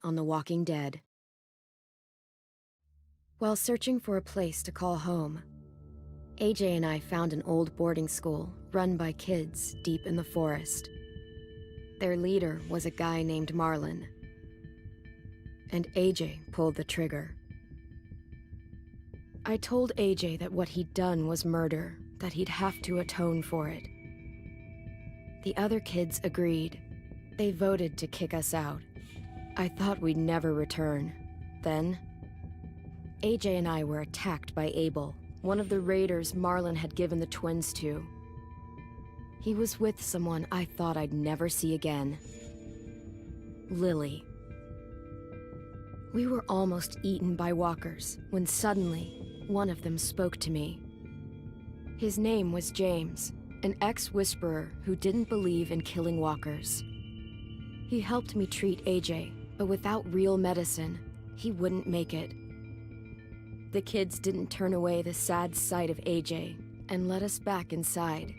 on The Walking Dead. While searching for a place to call home, AJ and I found an old boarding school run by kids deep in the forest. Their leader was a guy named Marlon, and AJ pulled the trigger. I told AJ that what he'd done was murder, that he'd have to atone for it. The other kids agreed. They voted to kick us out. I thought we'd never return. Then, AJ and I were attacked by Abel, one of the raiders Marlon had given the twins to. He was with someone I thought I'd never see again. Lily. We were almost eaten by walkers when suddenly, one of them spoke to me. His name was James, an ex-whisperer who didn't believe in killing walkers. He helped me treat AJ, but without real medicine, he wouldn't make it. The kids didn't turn away the sad sight of AJ and let us back inside.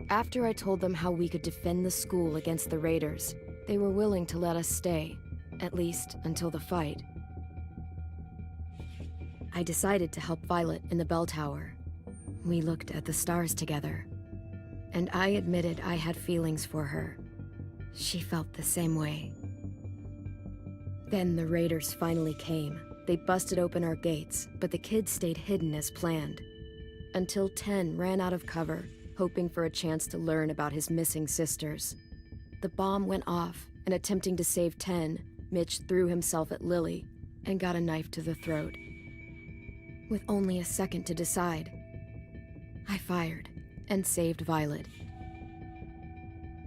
After I told them how we could defend the school against the raiders, they were willing to let us stay, at least until the fight. I decided to help Violet in the bell tower. We looked at the stars together, and I admitted I had feelings for her. She felt the same way. Then the raiders finally came. They busted open our gates, but the kids stayed hidden as planned. Until 10 ran out of cover, hoping for a chance to learn about his missing sisters. The bomb went off, and attempting to save 10, Mitch threw himself at Lily and got a knife to the throat. With only a second to decide, I fired and saved Violet.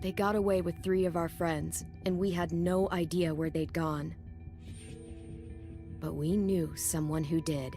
They got away with 3 of our friends, and we had no idea where they'd gone. But we knew someone who did.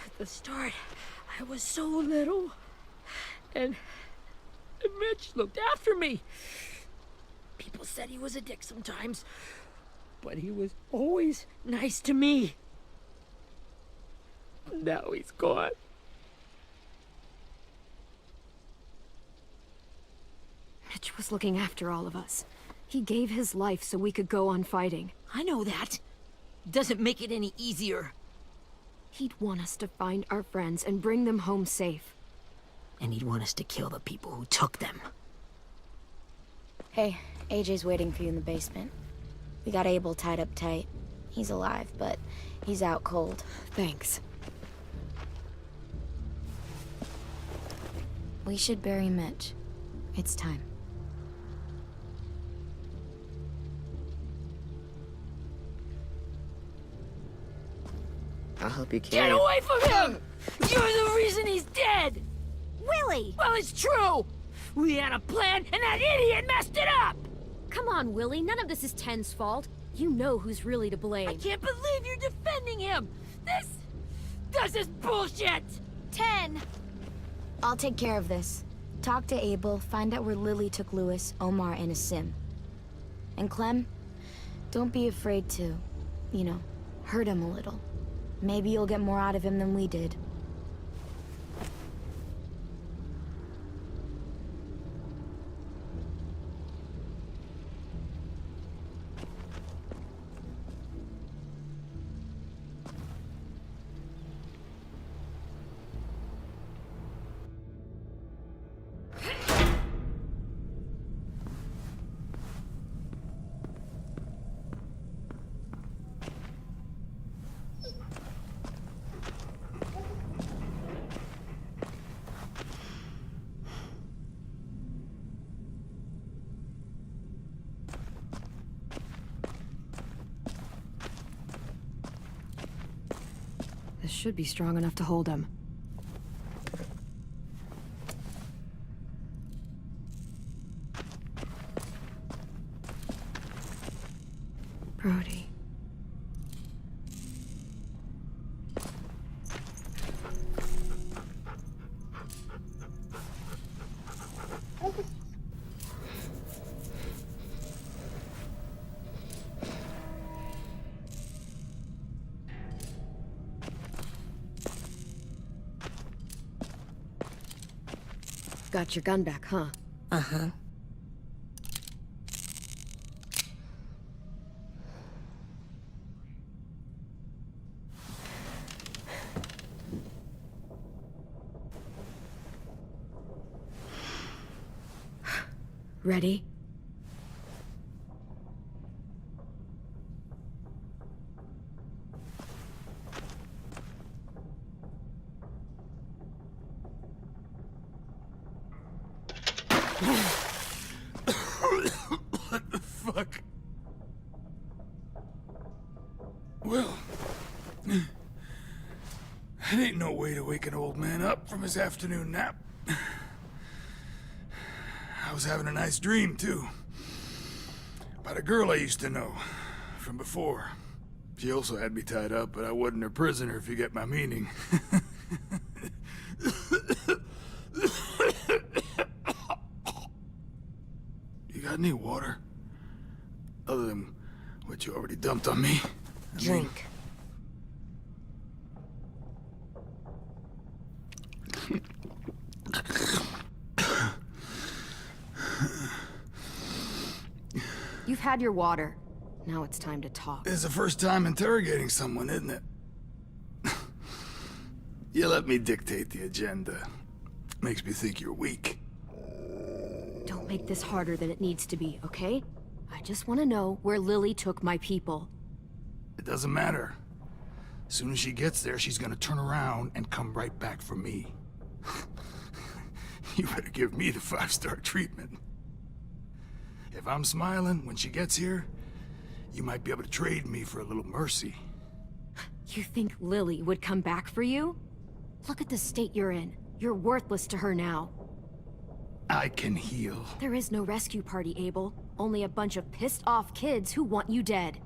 At the start, I was so little, and Mitch looked after me. People said he was a dick sometimes, but he was always nice to me. Now he's gone. Mitch was looking after all of us. He gave his life so we could go on fighting. I know that. Doesn't make it any easier. He'd want us to find our friends and bring them home safe. And he'd want us to kill the people who took them. Hey, AJ's waiting for you in the basement. We got Abel tied up tight. He's alive, but he's out cold. Thanks. We should bury Mitch. It's time. I'll help you carry Get it. away from him! You're the reason he's dead! Willie! Well, it's true! We had a plan, and that idiot messed it up! Come on, Willie. None of this is Ten's fault. You know who's really to blame. I can't believe you're defending him! This is bullshit! 10! I'll take care of this. Talk to Abel, find out where Lily took Lewis, Omar, and Asim. And Clem, don't be afraid to, hurt him a little. Maybe you'll get more out of him than we did. should be strong enough to hold him. Brody. Got your gun back, huh? Uh-huh. Ready? What the fuck? Well, that ain't no way to wake an old man up from his afternoon nap. I was having a nice dream, too. About a girl I used to know from before. She also had me tied up, but I wasn't her prisoner, if you get my meaning. You got any water? Other than what you already dumped on me? Drink. You've had your water. Now it's time to talk. It's the first time interrogating someone, isn't it? You let me dictate the agenda. Makes me think you're weak. Don't make this harder than it needs to be, okay? I just want to know where Lily took my people. It doesn't matter. As soon as she gets there, she's gonna turn around and come right back for me. You better give me the 5-star treatment. If I'm smiling when she gets here, you might be able to trade me for a little mercy. You think Lily would come back for you? Look at the state you're in. You're worthless to her now. I can heal. There is no rescue party, Abel. Only a bunch of pissed-off kids who want you dead.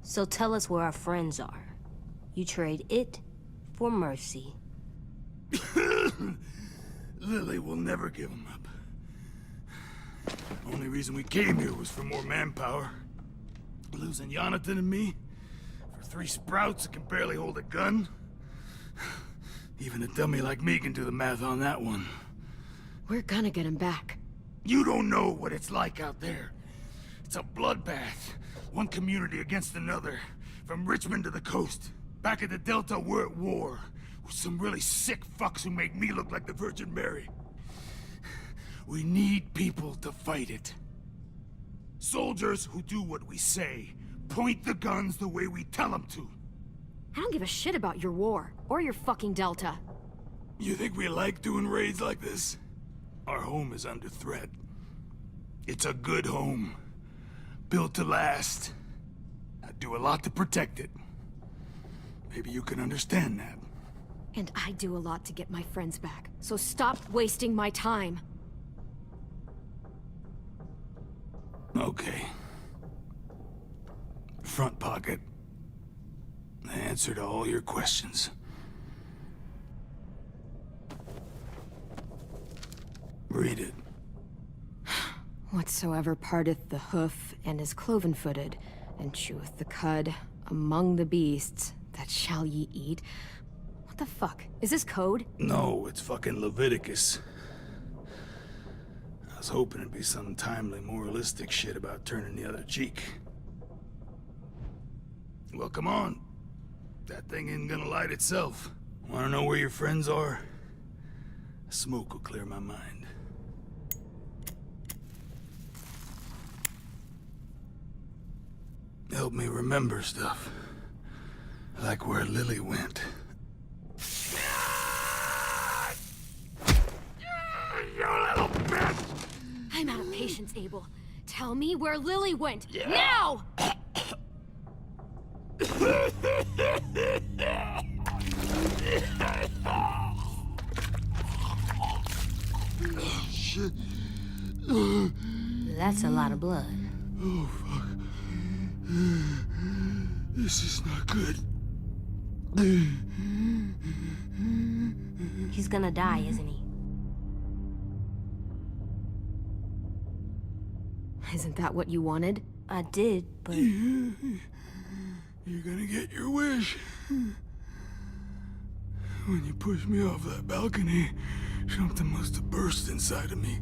So tell us where our friends are. You trade it for mercy. Lily will never give him up. Only reason we came here was for more manpower. Losing Jonathan and me for 3 sprouts that can barely hold a gun. Even a dummy like me can do the math on that one. We're gonna get him back. You don't know what it's like out there. It's a bloodbath. One community against another. From Richmond to the coast. Back at the Delta, we're at war. With some really sick fucks who make me look like the Virgin Mary. We need people to fight it. Soldiers who do what we say. Point the guns the way we tell them to. I don't give a shit about your war, or your fucking Delta. You think we like doing raids like this? Our home is under threat. It's a good home. Built to last. I do a lot to protect it. Maybe you can understand that. And I do a lot to get my friends back, so stop wasting my time. Okay. Front pocket. The answer to all your questions. Read it. Whatsoever parteth the hoof and is cloven-footed, and cheweth the cud among the beasts, that shall ye eat. What the fuck? Is this code? No, it's fucking Leviticus. I was hoping it'd be some timely, moralistic shit about turning the other cheek. Well, come on. That thing ain't gonna light itself. Wanna know where your friends are? Smoke will clear my mind. Help me remember stuff. Like where Lily went. You little bitch! I'm out of patience, Abel. Tell me where Lily went. Now! shit. That's a lot of blood. Oh, fuck. This is not good. He's gonna die, isn't he? Isn't that what you wanted? I did, but... You're gonna get your wish. When you pushed me off that balcony, something must have burst inside of me.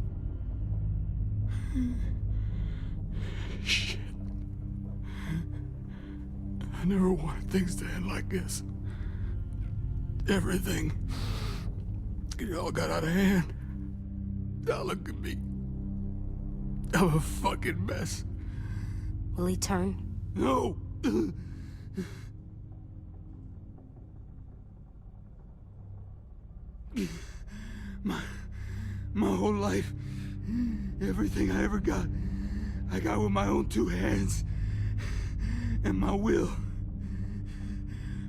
Shit. I never wanted things to end like this. Everything. It all got out of hand. Now look at me. I'm a fucking mess. Will he turn? No! My whole life, everything I ever got, I got with my own two hands. And my will.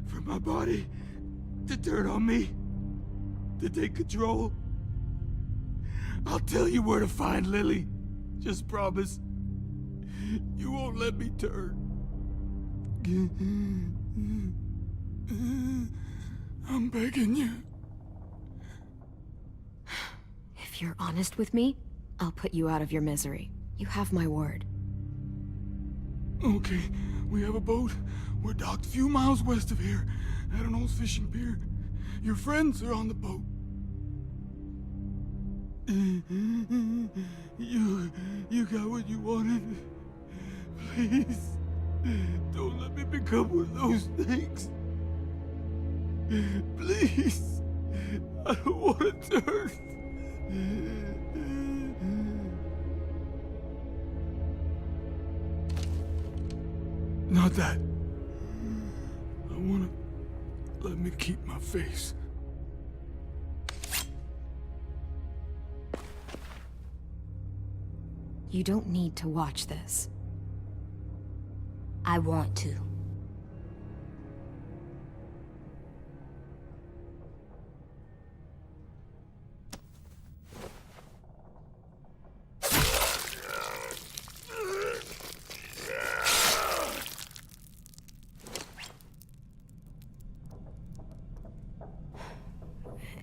For my body to turn on me, to take control. I'll tell you where to find Lily. Just promise. You won't let me turn. I'm begging you. If you're honest with me, I'll put you out of your misery. You have my word. Okay, we have a boat. We're docked a few miles west of here, at an old fishing pier. Your friends are on the boat. You got what you wanted. Please, don't let me become one of those things. Please, I don't want to turn. Not that. I want to let me keep my face. You don't need to watch this. I want to.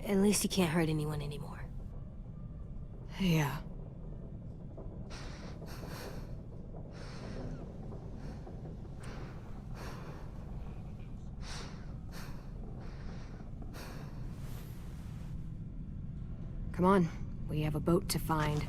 At least he can't hurt anyone anymore. Yeah. Come on, we have a boat to find.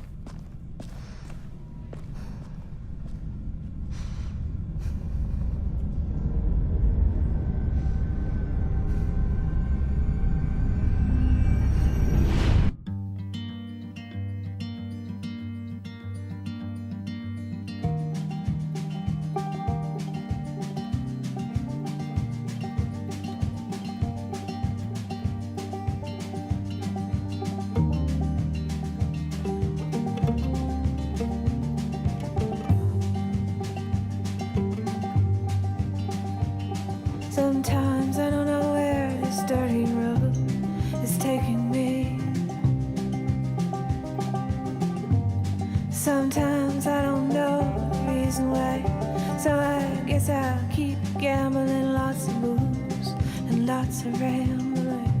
Sometimes I don't know where this dirty road is taking me. Sometimes I don't know the reason why. So I guess I'll keep gambling, lots of moves and lots of rambling.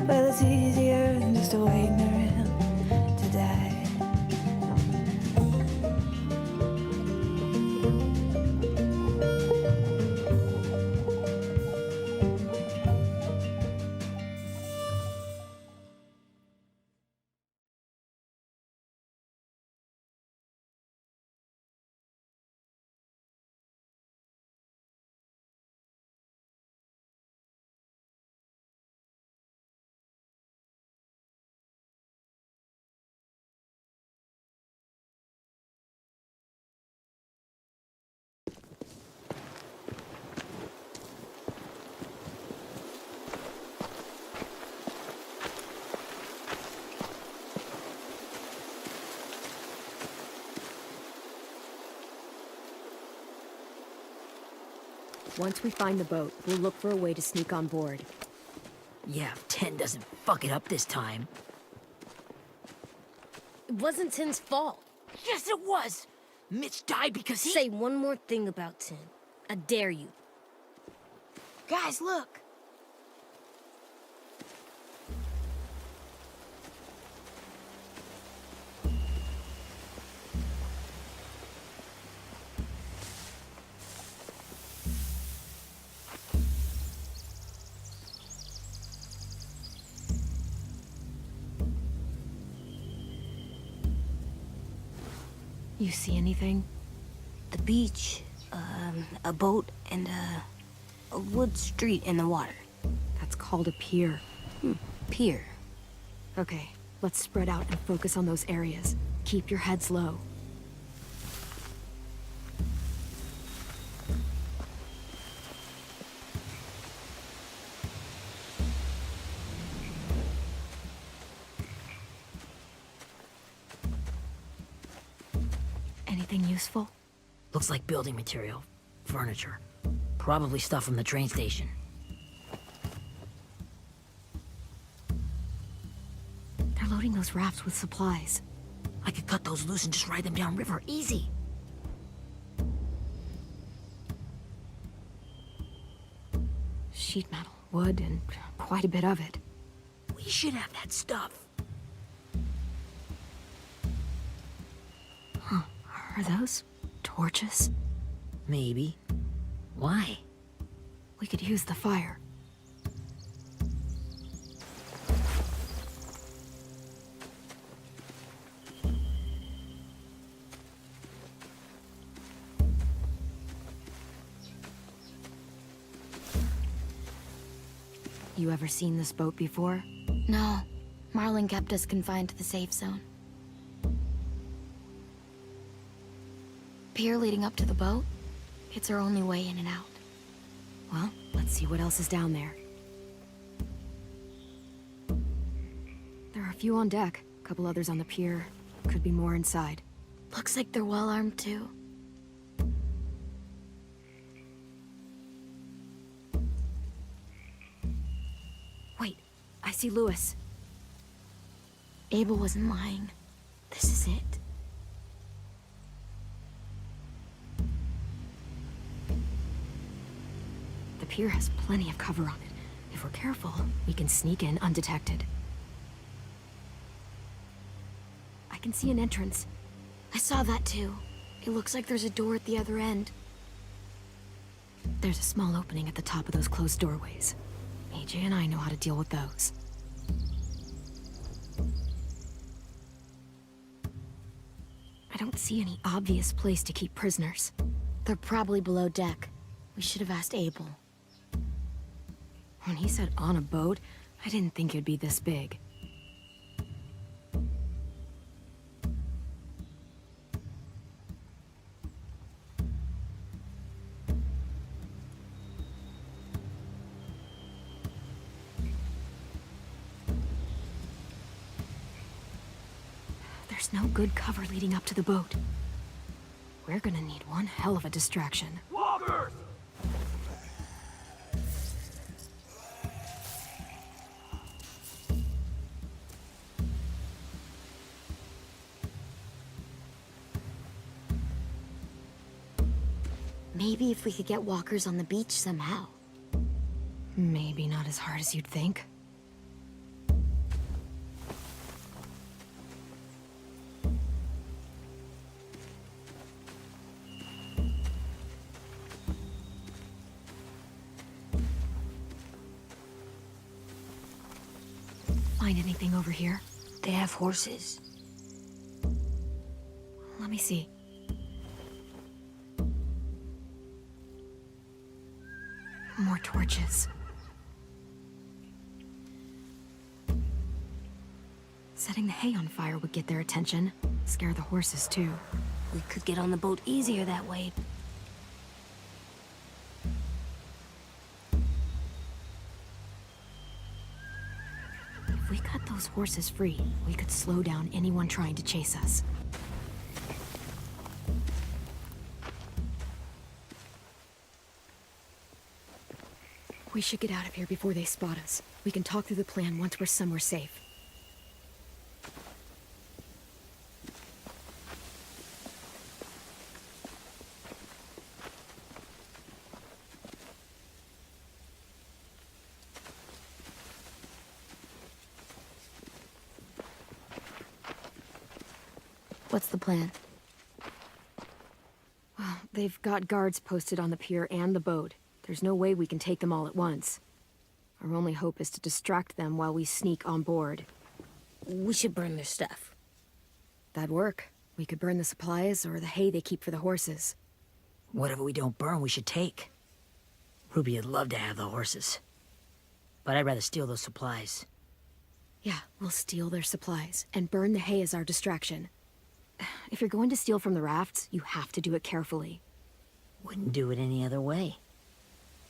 Well, it's easier than just waiting around to die. Once we find the boat, we'll look for a way to sneak on board. Yeah, if 10 doesn't fuck it up this time. It wasn't Tin's fault. Yes, it was! Mitch died because he— Say one more thing about Tin. I dare you. Guys, look! You see anything? The beach, a boat, and a wood street in the water. That's called a pier. Pier. Okay, let's spread out and focus on those areas. Keep your heads low. Anything useful? Looks like building material. Furniture. Probably stuff from the train station. They're loading those rafts with supplies. I could cut those loose and just ride them downriver. Easy. Sheet metal, wood, and quite a bit of it. We should have that stuff. Are those torches? Maybe. Why? We could use the fire. You ever seen this boat before? No. Marlin kept us confined to the safe zone. Pier leading up to the boat? It's our only way in and out. Well, let's see what else is down there. There are a few on deck, a couple others on the pier. Could be more inside. Looks like they're well armed too. Wait, I see Lewis. Abel wasn't lying. This is it. The pier has plenty of cover on it. If we're careful, we can sneak in undetected. I can see an entrance. I saw that too. It looks like there's a door at the other end. There's a small opening at the top of those closed doorways. AJ and I know how to deal with those. I don't see any obvious place to keep prisoners. They're probably below deck. We should have asked Abel. When he said on a boat, I didn't think it'd be this big. There's no good cover leading up to the boat. We're gonna need one hell of a distraction. Walkers! Maybe if we could get walkers on the beach somehow. Maybe not as hard as you'd think. Find anything over here? They have horses. Let me see. More torches. Setting the hay on fire would get their attention. Scare the horses, too. We could get on the boat easier that way. If we cut those horses free, we could slow down anyone trying to chase us. We should get out of here before they spot us. We can talk through the plan once we're somewhere safe. What's the plan? Well, they've got guards posted on the pier and the boat. There's no way we can take them all at once. Our only hope is to distract them while we sneak on board. We should burn their stuff. That'd work. We could burn the supplies or the hay they keep for the horses. Whatever we don't burn, we should take. Ruby would love to have the horses. But I'd rather steal those supplies. Yeah, we'll steal their supplies and burn the hay as our distraction. If you're going to steal from the rafts, you have to do it carefully. Wouldn't do it any other way.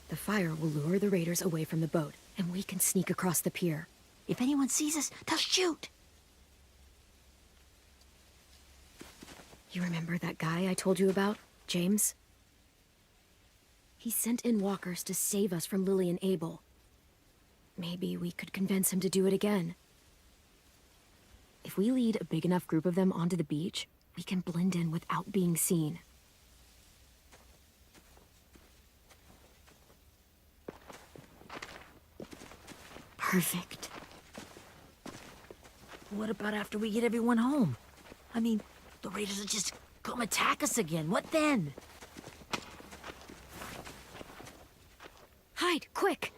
The fire will lure the raiders away from the boat, and we can sneak across the pier. If anyone sees us, they'll shoot. You remember that guy I told you about, James? He sent in walkers to save us from Lily and Abel. Maybe we could convince him to do it again. If we lead a big enough group of them onto the beach, we can blend in without being seen. Perfect. What about after we get everyone home? I mean, the raiders will just come attack us again. What then? Hide, quick!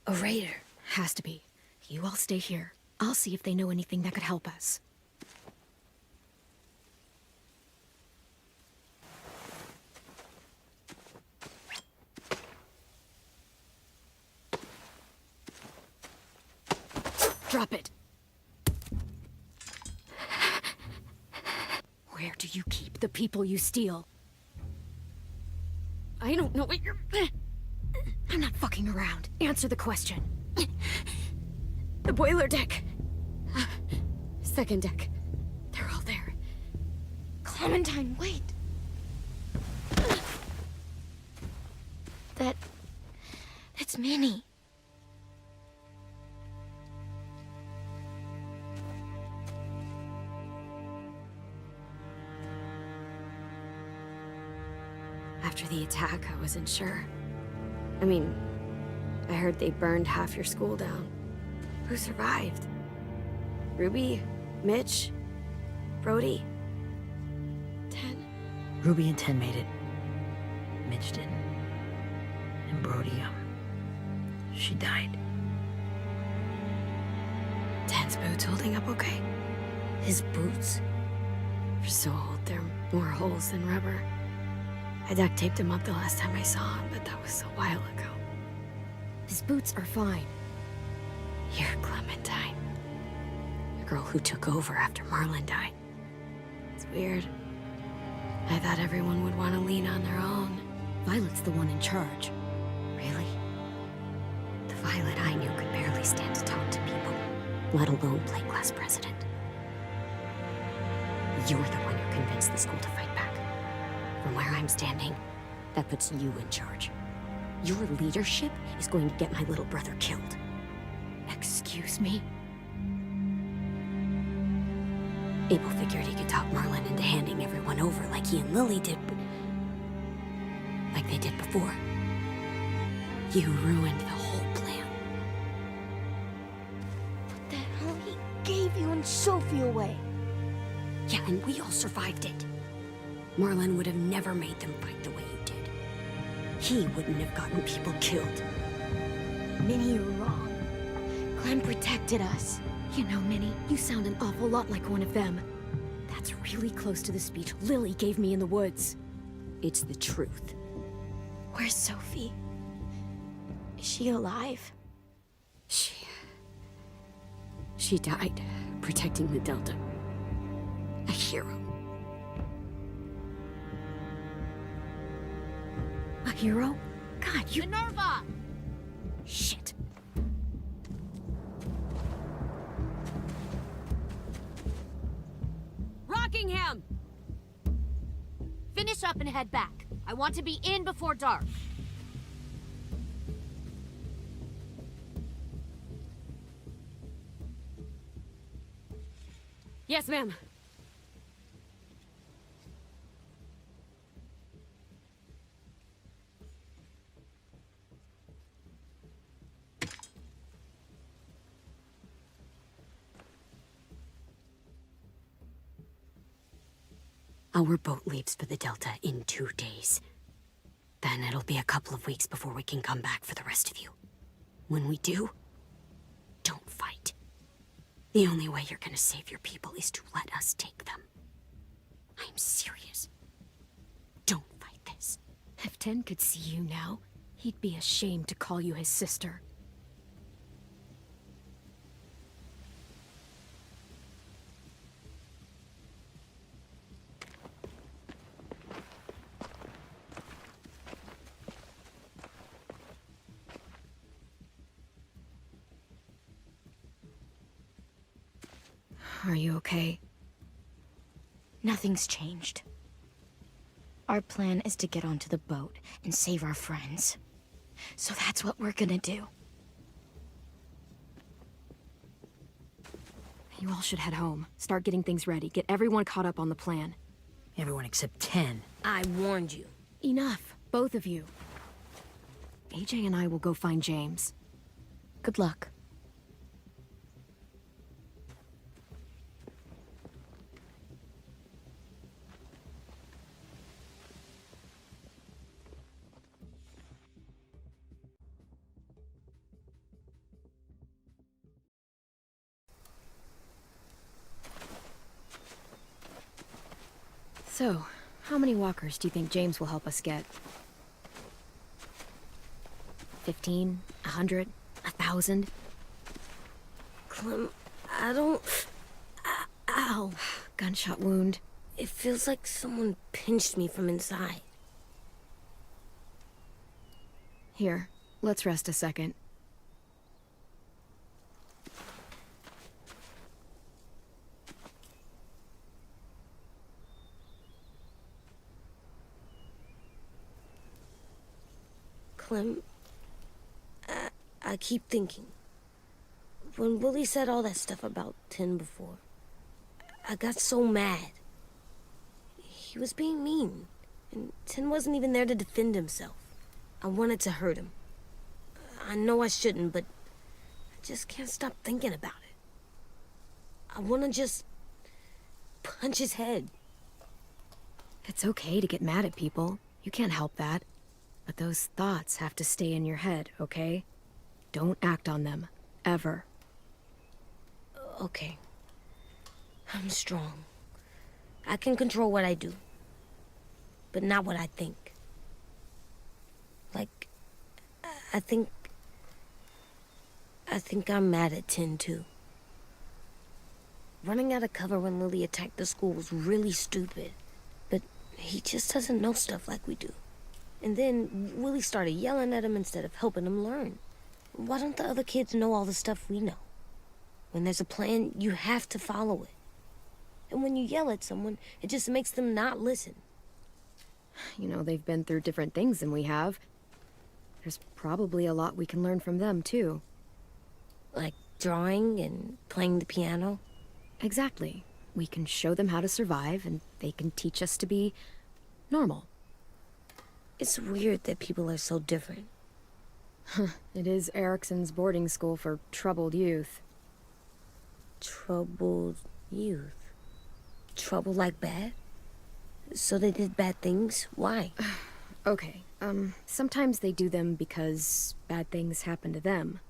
A raider. Has to be. You all stay here. I'll see if they know anything that could help us. Drop it. Where do you keep the people you steal? I don't know what you're... I'm not fucking around. Answer the question. The boiler deck. Second deck. They're all there. Clementine, wait. That's Minnie. After the attack, I wasn't sure. I mean, I heard they burned half your school down. Who survived? Ruby? Mitch? Brody? 10? Ruby and 10 made it. Mitch didn't. And Brody, she died. 10's boots holding up okay? His boots? They're so old, they're more holes than rubber. I duct taped him up the last time I saw him, but that was a while ago. His boots are fine. You're Clementine. The girl who took over after Marlon died. It's weird. I thought everyone would want to lean on their own. Violet's the one in charge. Really? The Violet I knew could barely stand to talk to people, let alone play class president. You're the one who convinced the school to fight back. From where I'm standing, that puts you in charge. Your leadership is going to get my little brother killed. Excuse me? Abel figured he could talk Marlon into handing everyone over like he and Lily did, but... like they did before. You ruined the whole plan. The hell he gave you and Sophie away. Yeah, and we all survived it. Marlon would have never made them fight the way you did. He wouldn't have gotten people killed. Minnie, you're wrong. Clem protected us. You know, Minnie, you sound an awful lot like one of them. That's really close to the speech Lily gave me in the woods. It's the truth. Where's Sophie? Is she alive? She died protecting the Delta. A hero. A hero? God, you... Minerva! Shit. Rockingham! Finish up and head back. I want to be in before dark. Yes, ma'am. Our boat leaves for the Delta in 2 days. Then it'll be a couple of weeks before we can come back for the rest of you. When we do, don't fight. The only way you're gonna save your people is to let us take them. I'm serious. Don't fight this. If Ten could see you now, he'd be ashamed to call you his sister. Are you okay? Nothing's changed. Our plan is to get onto the boat and save our friends. So that's what we're gonna do. You all should head home. Start getting things ready. Get everyone caught up on the plan. Everyone except 10. I warned you. Enough, both of you. AJ and I will go find James. Good luck. So, how many walkers do you think James will help us get? 15? 100? 1,000? Clem, I don't... Ow. Gunshot wound. It feels like someone pinched me from inside. Here, let's rest a second. Clem, I keep thinking. When Willie said all that stuff about 10 before, I got so mad. He was being mean, and 10 wasn't even there to defend himself. I wanted to hurt him. I know I shouldn't, but I just can't stop thinking about it. I want to just punch his head. It's okay to get mad at people. You can't help that. But those thoughts have to stay in your head, okay? Don't act on them. Ever. Okay. I'm strong. I can control what I do. But not what I think. Like, I think I'm mad at 10 too. Running out of cover when Lily attacked the school was really stupid. But he just doesn't know stuff like we do. And then Willie started yelling at him instead of helping him learn. Why don't the other kids know all the stuff we know? When there's a plan, you have to follow it. And when you yell at someone, it just makes them not listen. You know, they've been through different things than we have. There's probably a lot we can learn from them, too. Like drawing and playing the piano. Exactly. We can show them how to survive, and they can teach us to be normal. It's weird that people are so different. It is Erickson's boarding school for troubled youth. Troubled youth? Trouble like bad? So they did bad things? Why? Okay, sometimes they do them because bad things happen to them.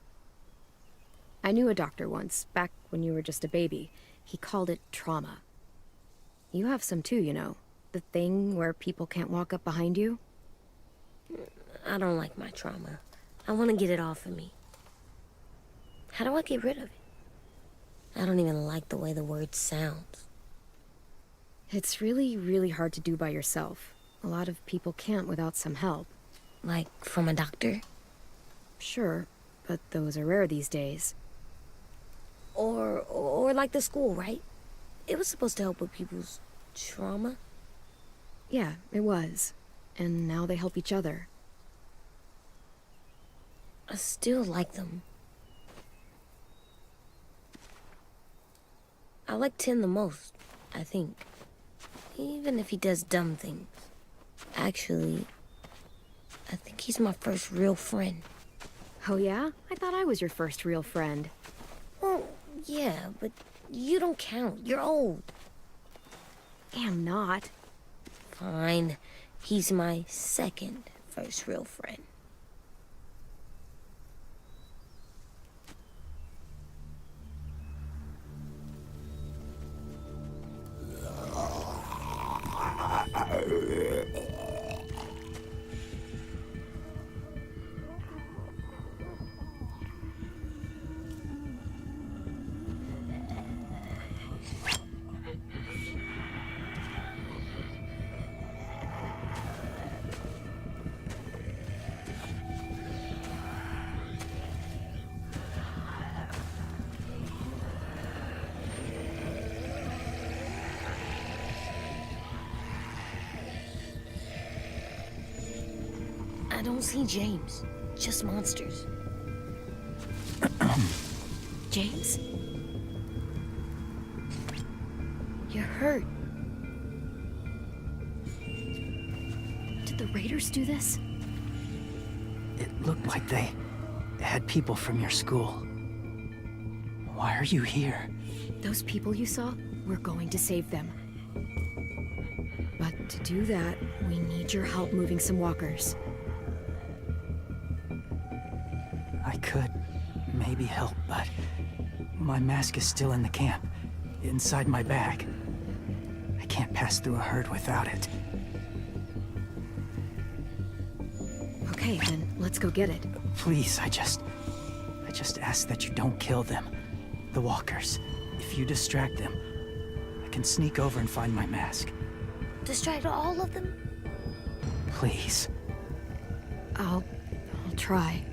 I knew a doctor once, back when you were just a baby. He called it trauma. You have some too, you know. The thing where people can't walk up behind you. I don't like my trauma. I want to get it off of me. How do I get rid of it? I don't even like the way the word sounds. It's really, really hard to do by yourself. A lot of people can't without some help. Like from a doctor? Sure, but those are rare these days. Or like the school, right? It was supposed to help with people's trauma. Yeah, it was. And now they help each other. I still like them. I like 10 the most, I think. Even if he does dumb things. Actually, I think he's my first real friend. Oh yeah? I thought I was your first real friend. Well, yeah, but you don't count. You're old. I'm not. Fine. He's my second first real friend. I don't see James, just monsters. James? You're hurt. Did the Raiders do this? It looked like they had people from your school. Why are you here? Those people you saw, we're going to save them. But to do that, we need your help moving some walkers. I could maybe help, but my mask is still in the camp, inside my bag. I can't pass through a herd without it. Okay, then let's go get it. Please, I just ask that you don't kill them. The walkers. If you distract them, I can sneak over and find my mask. Distract all of them? Please. I'll try.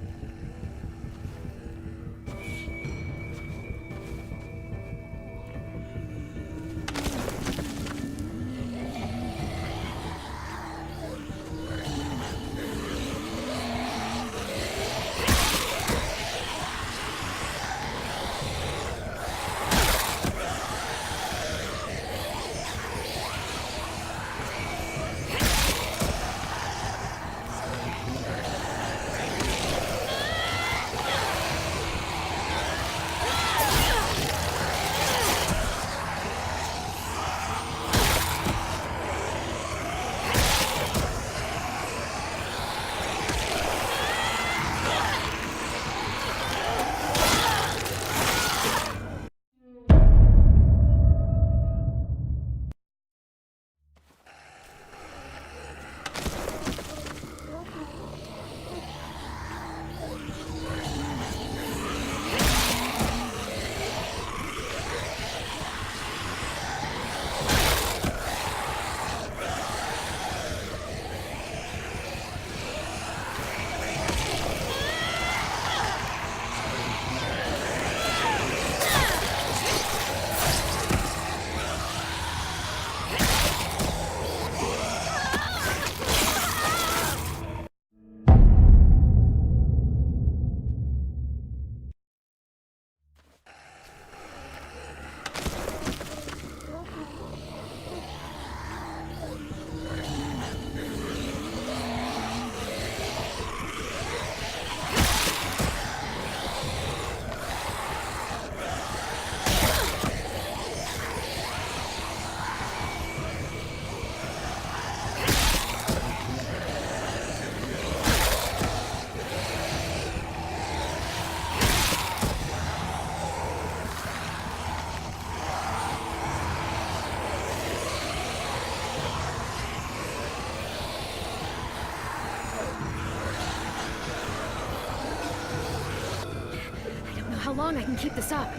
How long I can keep this up?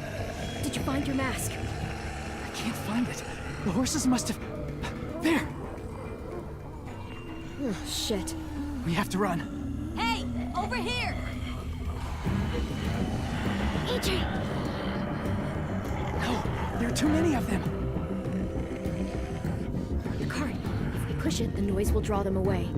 Did you find your mask? I can't find it. The horses must have... There! Oh, shit. We have to run. Hey! Over here! AJ! No! There are too many of them! The cart. If we push it, the noise will draw them away.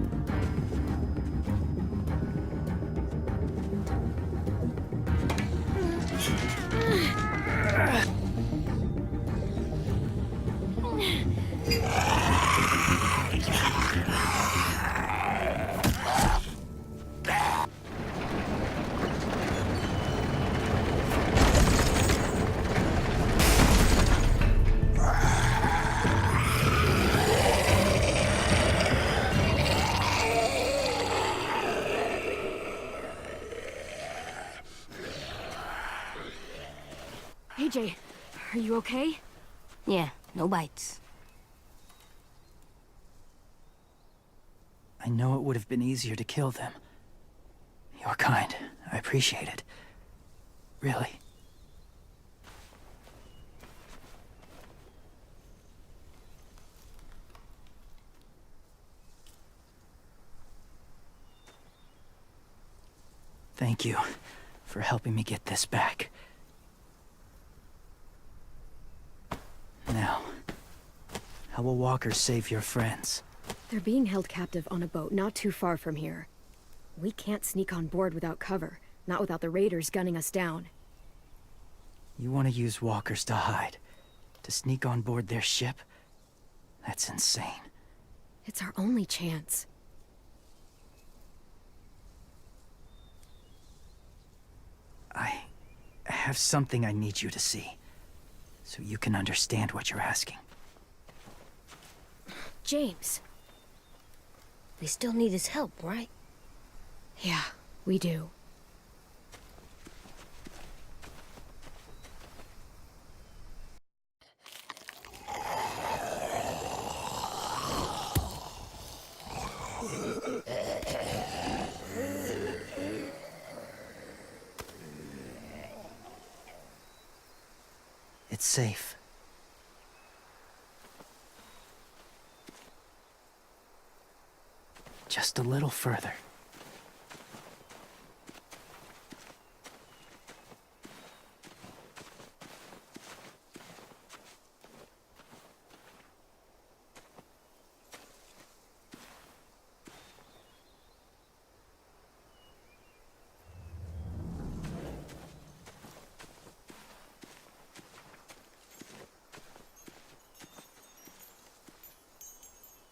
AJ, are you okay? Yeah, no bites. I know it would have been easier to kill them. You're kind. I appreciate it. Really. Thank you for helping me get this back. Now, how will walkers save your friends? They're being held captive on a boat not too far from here. We can't sneak on board without cover, not without the raiders gunning us down. You want to use walkers to hide? To sneak on board their ship? That's insane. It's our only chance. I have something I need you to see, so you can understand what you're asking. James. We still need his help, right? Yeah, we do. It's safe. Just a little further.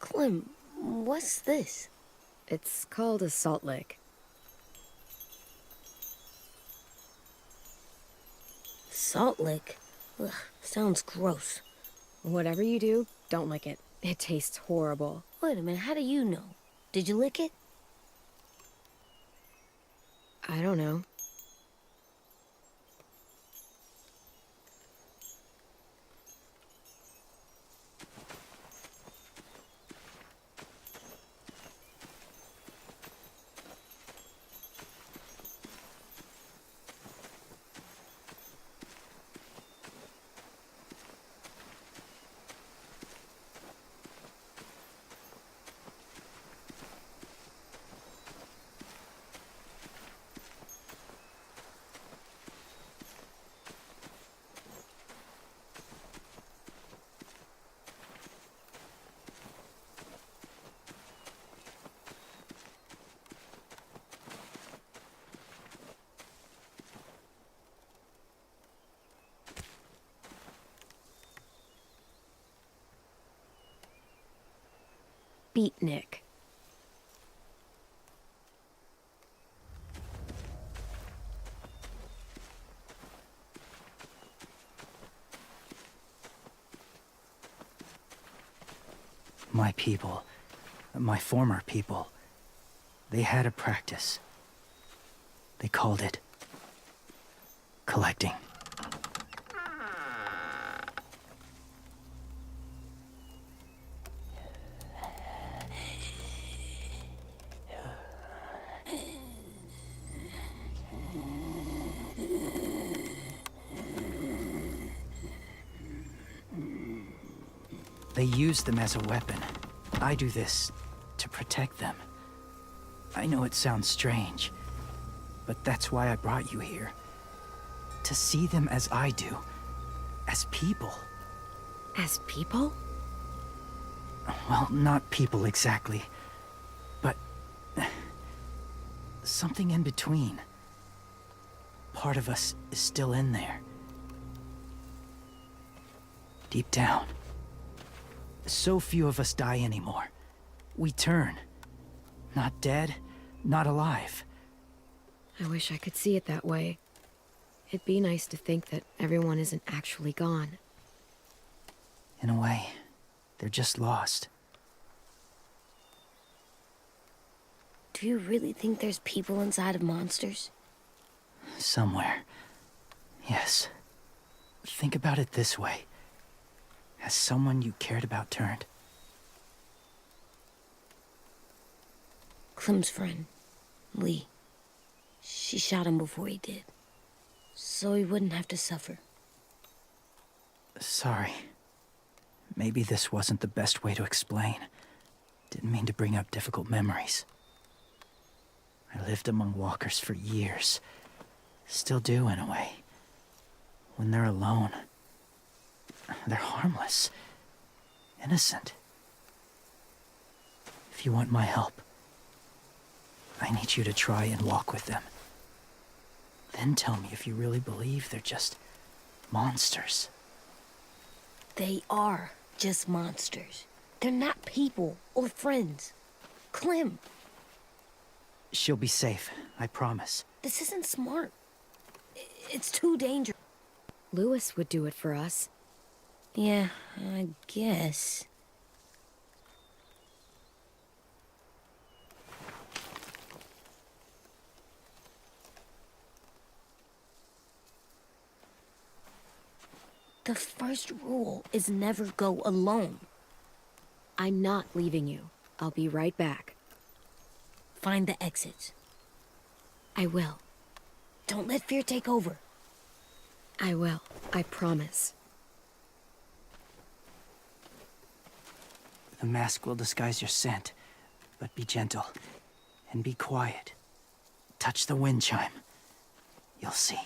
Clem, what's this? It's called a salt lick. Salt lick? Ugh, sounds gross. Whatever you do, don't lick it. It tastes horrible. Wait a minute, how do you know? Did you lick it? I don't know. Beatnik. My people, my former people, they had a practice. They called it collecting. They use them as a weapon. I do this to protect them. I know it sounds strange, but that's why I brought you here. To see them as I do. As people. As people? Well, not people exactly, but something in between. Part of us is still in there. Deep down. So few of us die anymore. We turn. Not dead, not alive. I wish I could see it that way. It'd be nice to think that everyone isn't actually gone. In a way, they're just lost. Do you really think there's people inside of monsters? Somewhere. Yes. Think about it this way. Has someone you cared about turned? Clem's friend, Lee. She shot him before he did, so he wouldn't have to suffer. Sorry. Maybe this wasn't the best way to explain. Didn't mean to bring up difficult memories. I lived among walkers for years. Still do, in a way. When they're alone, they're harmless. Innocent. If you want my help, I need you to try and walk with them. Then tell me if you really believe they're just monsters. They are just monsters. They're not people or friends. Clem, She'll be safe, I promise. this isn't smart. It's too dangerous. Lewis would do it for us. Yeah, I guess. The first rule is never go alone. I'm not leaving you. I'll be right back. Find the exits. I will. Don't let fear take over. I will. I promise. The mask will disguise your scent, but be gentle and be quiet. Touch the wind chime. You'll see.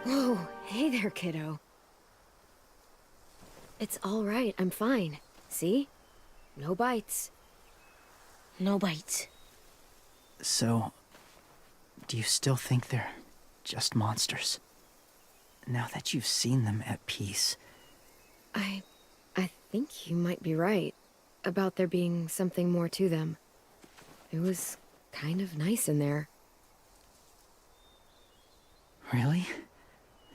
Whoa, hey there, kiddo. It's all right, I'm fine. See? No bites. No bites. So, do you still think they're just monsters? Now that you've seen them at peace. I think you might be right about there being something more to them. It was kind of nice in there. Really?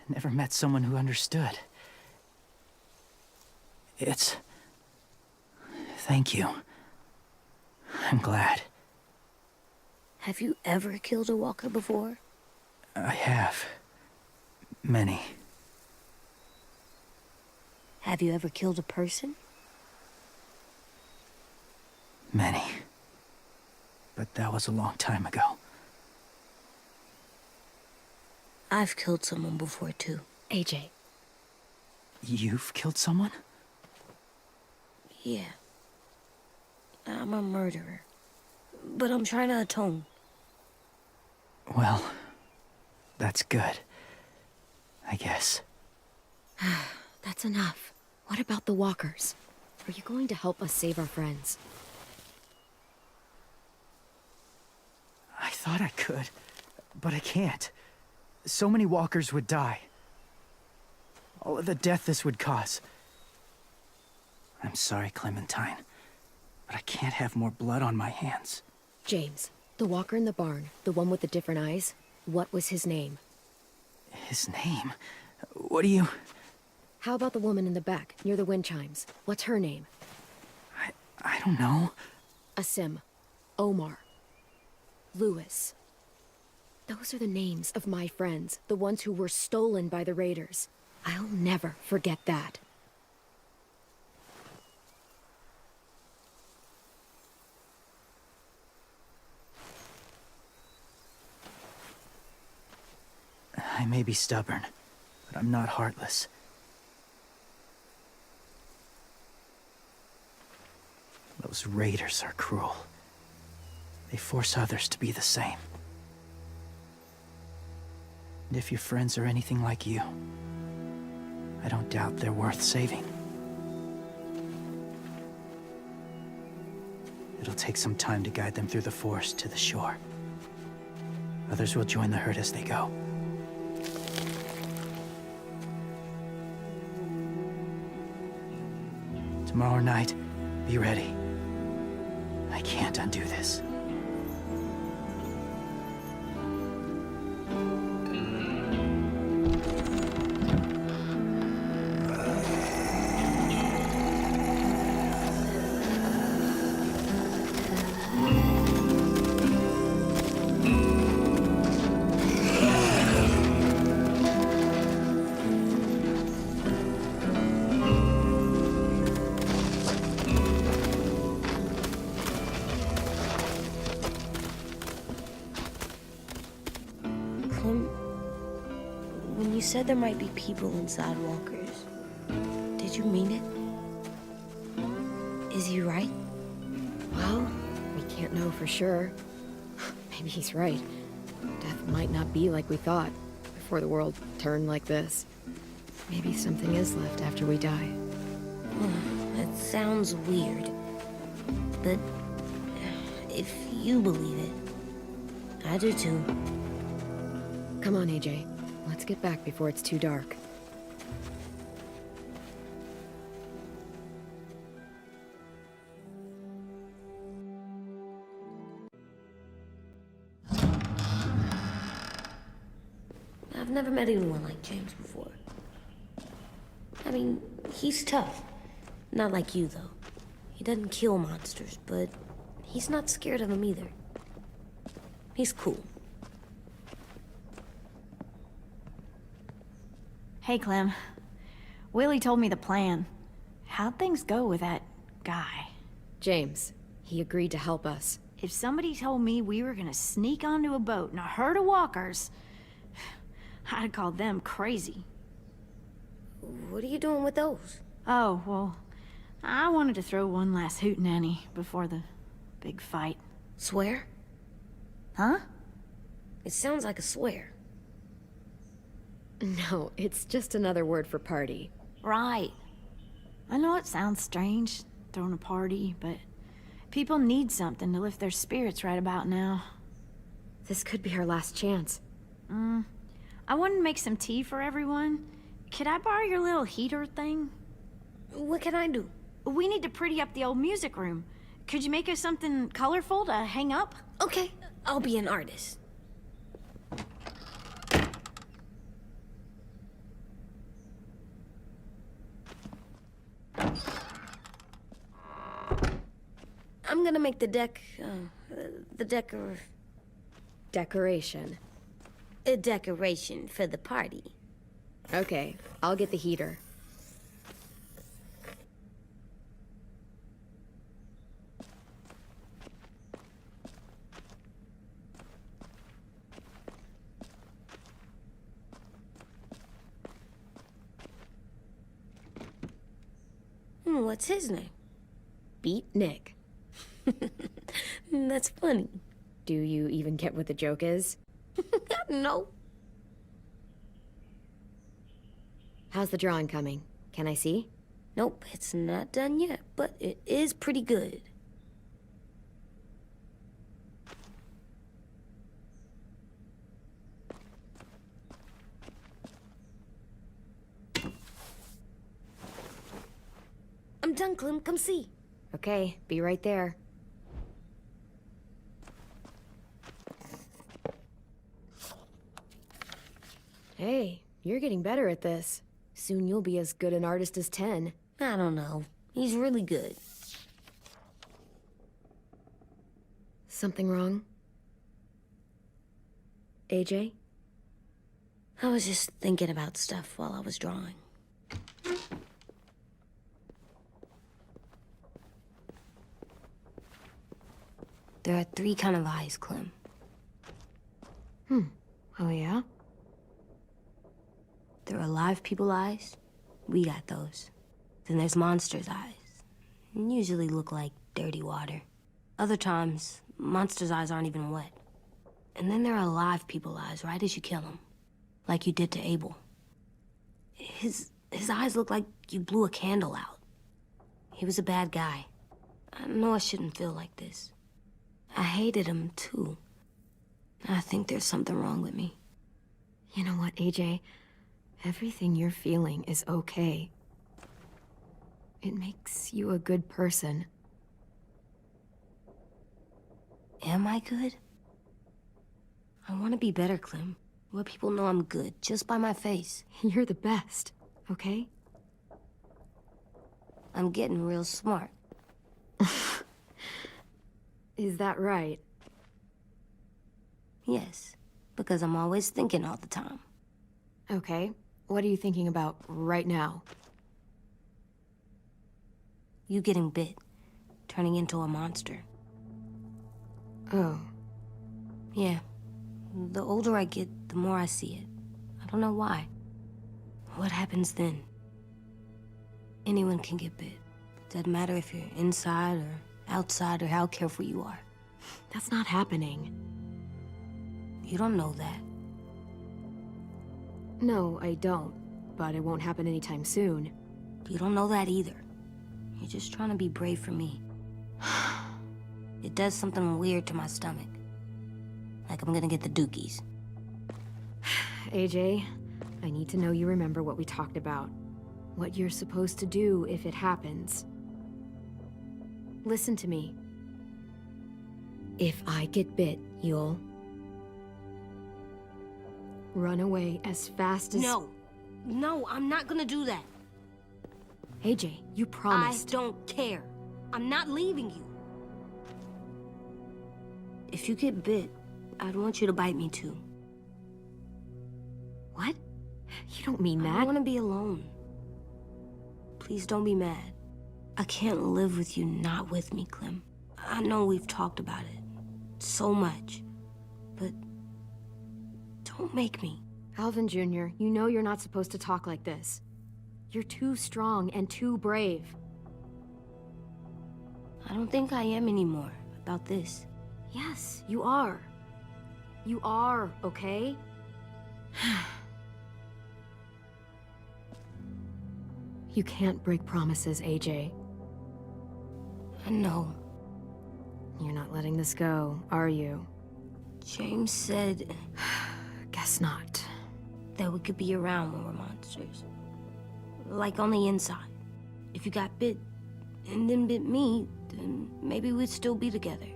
Never met someone who understood. Thank you. I'm glad. Have you ever killed a walker before? I have. Many. Have you ever killed a person? Many. But that was a long time ago. I've killed someone before, too. AJ, You've killed someone? Yeah. I'm a murderer. But I'm trying to atone. Well, that's good. I guess. that's enough. What about the walkers? Are you going to help us save our friends? I thought I could, but I can't. So many walkers would die. All of the death this would cause. I'm sorry, Clementine, but I can't have more blood on my hands. James, the walker in the barn, the one with the different eyes, what was his name? His name? What do you... How about the woman in the back, near the wind chimes? What's her name? I don't know. Asim. Omar. Lewis. Those are the names of my friends, the ones who were stolen by the raiders. I'll never forget that. I may be stubborn, but I'm not heartless. Those raiders are cruel. They force others to be the same. And if your friends are anything like you, I don't doubt they're worth saving. It'll take some time to guide them through the forest to the shore. Others will join the herd as they go. Tomorrow night, be ready. I can't undo this. When you said there might be people inside walkers, did you mean it? Is he right? Well, we can't know for sure. Maybe he's right. Death might not be like we thought, before the world turned like this. Maybe something is left after we die. That sounds weird. But if you believe it, I do too. Come on, AJ. Let's get back before it's too dark. I've never met anyone like James before. I mean, he's tough. Not like you, though. He doesn't kill monsters, but he's not scared of them either. He's cool. Hey, Clem. Willie told me the plan. How'd things go with that guy? James, he agreed to help us. If somebody told me we were gonna sneak onto a boat in a herd of walkers, I'd call them crazy. What are you doing with those? Oh, well, I wanted to throw one last hootenanny before the big fight. Swear? Huh? It sounds like a swear. No, it's just another word for party. Right. I know it sounds strange, throwing a party, but people need something to lift their spirits right about now. This could be our last chance. I wanted to make some tea for everyone. Could I borrow your little heater thing? What can I do? We need to pretty up the old music room. Could you make us something colorful to hang up? Okay, I'll be an artist. I'm gonna make the Decoration. a decoration for the party. Okay, I'll get the heater. And what's his name? Beat Nick. That's funny. Do you even get what the joke is? No. How's the drawing coming? Can I see? Nope, it's not done yet, but it is pretty good. I'm done, Clem. Come see. Okay, be right there. Hey, you're getting better at this. Soon you'll be as good an artist as 10. I don't know. He's really good. Something wrong? AJ? I was just thinking about stuff while I was drawing. There are 3 kind of eyes, Clem. Oh yeah? There are alive people eyes. We got those. Then there's monsters' eyes. Usually look like dirty water. Other times, monsters' eyes aren't even wet. And then there are alive people eyes right as you kill them. Like you did to Abel. His eyes look like you blew a candle out. He was a bad guy. I know I shouldn't feel like this. I hated him, too. I think there's something wrong with me. You know what, AJ? Everything you're feeling is okay. It makes you a good person. Am I good? I want to be better, Clem. Let people know I'm good, just by my face. You're the best, okay? I'm getting real smart. Is that right? Yes, because I'm always thinking all the time. Okay. What are you thinking about right now? You getting bit, turning into a monster. Oh. Yeah. The older I get, the more I see it. I don't know why. What happens then? Anyone can get bit. Doesn't matter if you're inside or outside or how careful you are. That's not happening. You don't know that. No, I don't. But it won't happen anytime soon. You don't know that either. You're just trying to be brave for me. It does something weird to my stomach. Like I'm gonna get the dookies. AJ, I need to know you remember what we talked about. What you're supposed to do if it happens. Listen to me. If I get bit, you'll run away as fast as... No, I'm not gonna do that. AJ, you promised. I don't care. I'm not leaving you. If you get bit, I'd want you to bite me too. What? You don't mean I that. don't want to be alone. Please don't be mad. I can't live with you not with me, Clem. I know we've talked about it so much, but don't make me. Alvin Jr., you know you're not supposed to talk like this. You're too strong and too brave. I don't think I am anymore about this. Yes, you are. You are, okay? You can't break promises, AJ. I know. You're not letting this go, are you? James said Guess not. that we could be around when we're monsters. Like on the inside. If you got bit and then bit me, then maybe we'd still be together.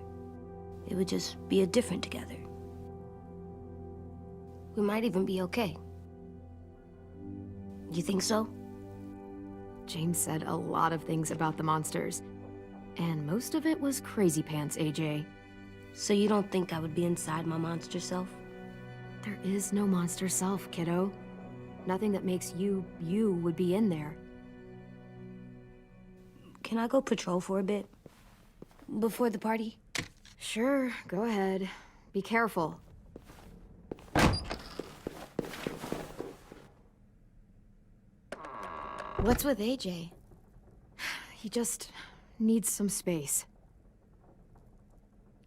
It would just be a different together. We might even be okay. You think so? James said a lot of things about the monsters. And most of it was crazy pants, AJ. So you don't think I would be inside my monster self? There is no monster self, kiddo. Nothing that makes you, you would be in there. Can I go patrol for a bit? Before the party? Sure, go ahead. Be careful. What's with AJ? He just needs some space.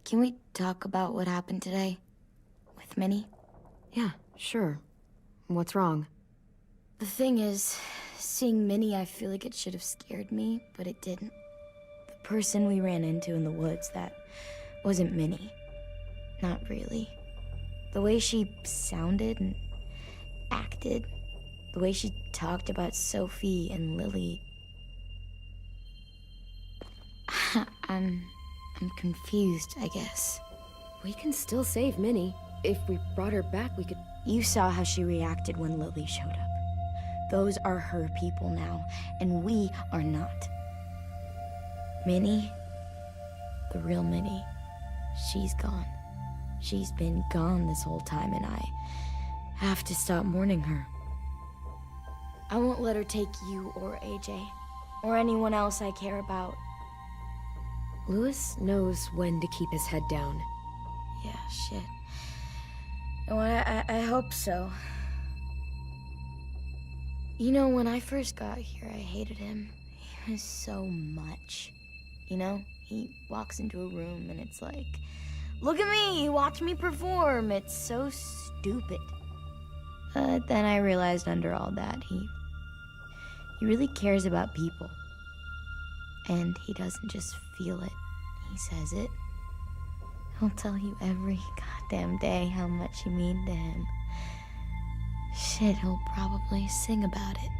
Can we talk about what happened today? With Minnie? Yeah, sure. What's wrong? The thing is, seeing Minnie, I feel like it should have scared me, but it didn't. The person we ran into in the woods, that wasn't Minnie. Not really. The way she sounded and acted, the way she talked about Sophie and Lily. I'm confused, I guess. We can still save Minnie. If we brought her back, we could... You saw how she reacted when Lily showed up. Those are her people now, and we are not. Minnie, the real Minnie, she's gone. She's been gone this whole time, and I have to stop mourning her. I won't let her take you or AJ, or anyone else I care about. Louis knows when to keep his head down. Yeah, shit. Oh, I hope so. You know, when I first got here, I hated him. He was so much. You know, he walks into a room and it's like, look at me, watch me perform. It's so stupid. Then I realized under all that, he really cares about people. And he doesn't just feel it, he says it. He'll tell you every goddamn day how much you mean to him. Shit, he'll probably sing about it.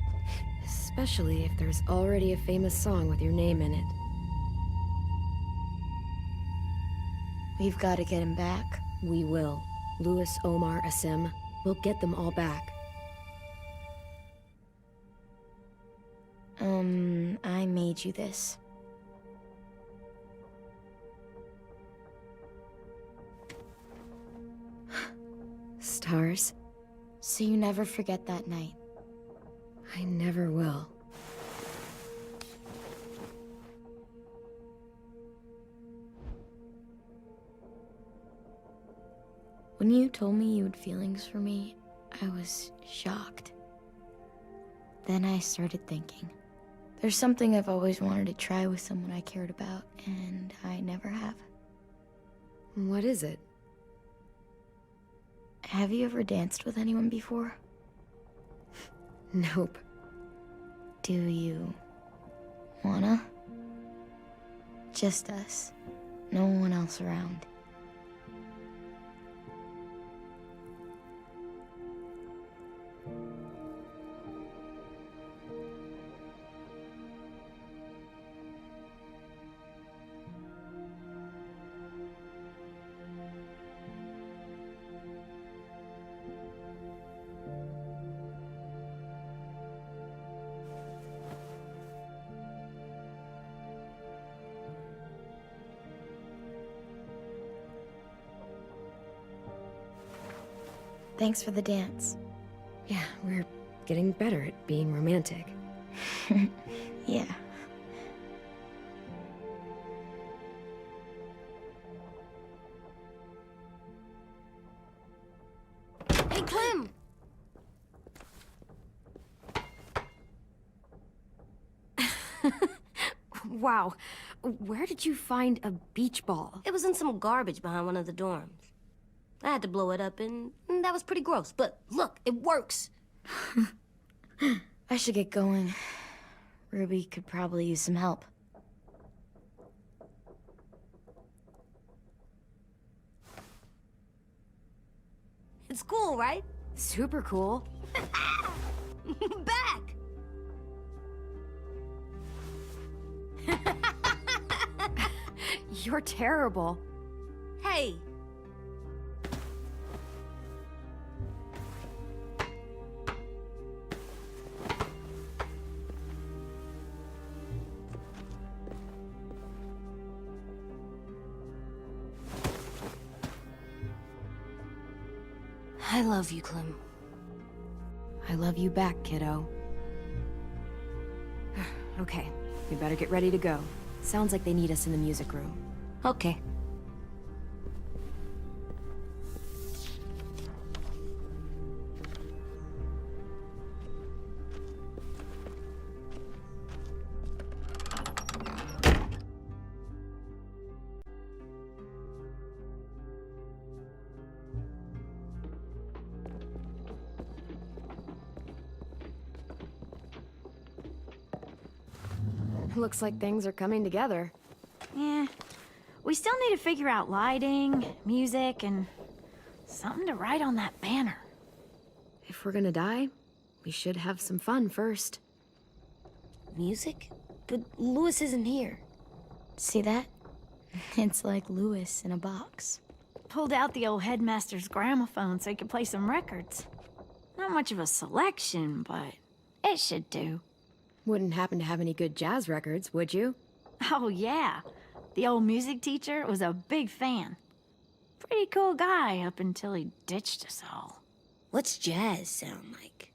Especially if there's already a famous song with your name in it. We've got to get him back. We will. Louis, Omar, Asim. We'll get them all back. I made you this. Stars? So you never forget that night. I never will. When you told me you had feelings for me, I was shocked. Then I started thinking. There's something I've always wanted to try with someone I cared about, and I never have. What is it? Have you ever danced with anyone before? Nope. Do you wanna? Just us. No one else around. Thanks for the dance. Yeah, we're getting better at being romantic. Yeah. Hey, Clem! Wow. Where did you find a beach ball? It was in some garbage behind one of the dorms. I had to blow it up, and that was pretty gross. But look, it works. I should get going. Ruby could probably use some help. It's cool, right? Super cool. Back! You're terrible. Hey! I love you, Clem. I love you back, kiddo. Okay, we better get ready to go. Sounds like they need us in the music room. Okay. Looks like things are coming together. Yeah. We still need to figure out lighting, music, and something to write on that banner. If we're gonna die, we should have some fun first. Music? But Lewis isn't here. See that? It's like Lewis in a box. Pulled out the old headmaster's gramophone so he could play some records. Not much of a selection, but it should do. Wouldn't happen to have any good jazz records, would you? Oh, yeah. The old music teacher was a big fan. Pretty cool guy up until he ditched us all. What's jazz sound like?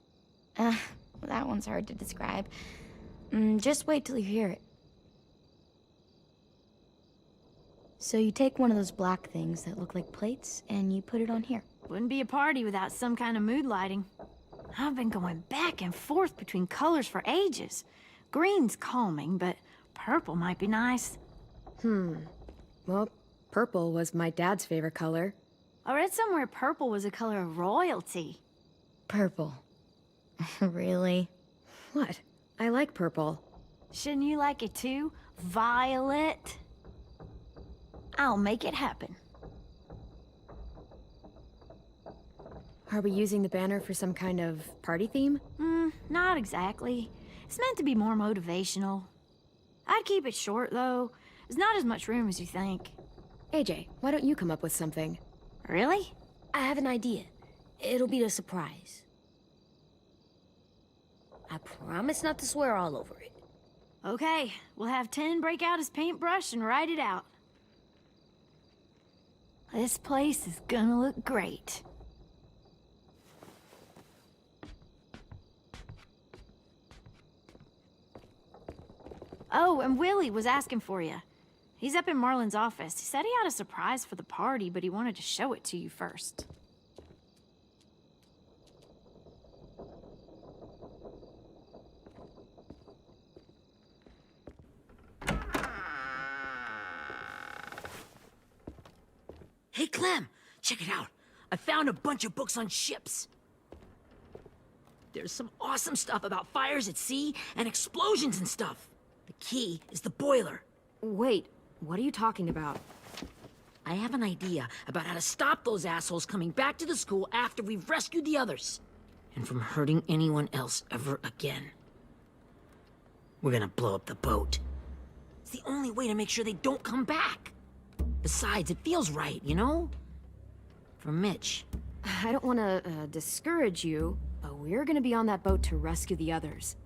Well, that one's hard to describe. Just wait till you hear it. So you take one of those black things that look like plates, and you put it on here. Wouldn't be a party without some kind of mood lighting. I've been going back and forth between colors for ages. Green's calming, but purple might be nice. Well, purple was my dad's favorite color. I read somewhere purple was a color of royalty. Purple. Really? What? I like purple. Shouldn't you like it too? Violet? I'll make it happen. Are we using the banner for some kind of party theme? Not exactly. It's meant to be more motivational. I'd keep it short, though. There's not as much room as you think. AJ, why don't you come up with something? Really? I have an idea. It'll be a surprise. I promise not to swear all over it. Okay, we'll have 10 break out his paintbrush and write it out. This place is gonna look great. Oh, and Willie was asking for you. He's up in Marlin's office. He said he had a surprise for the party, but he wanted to show it to you first. Hey, Clem, check it out. I found a bunch of books on ships. There's some awesome stuff about fires at sea and explosions and stuff. The key is the boiler. Wait, what are you talking about? I have an idea about how to stop those assholes coming back to the school after we've rescued the others. And from hurting anyone else ever again. We're gonna blow up the boat. It's the only way to make sure they don't come back. Besides, it feels right, you know? For Mitch. I don't want to discourage you, but we're gonna be on that boat to rescue the others.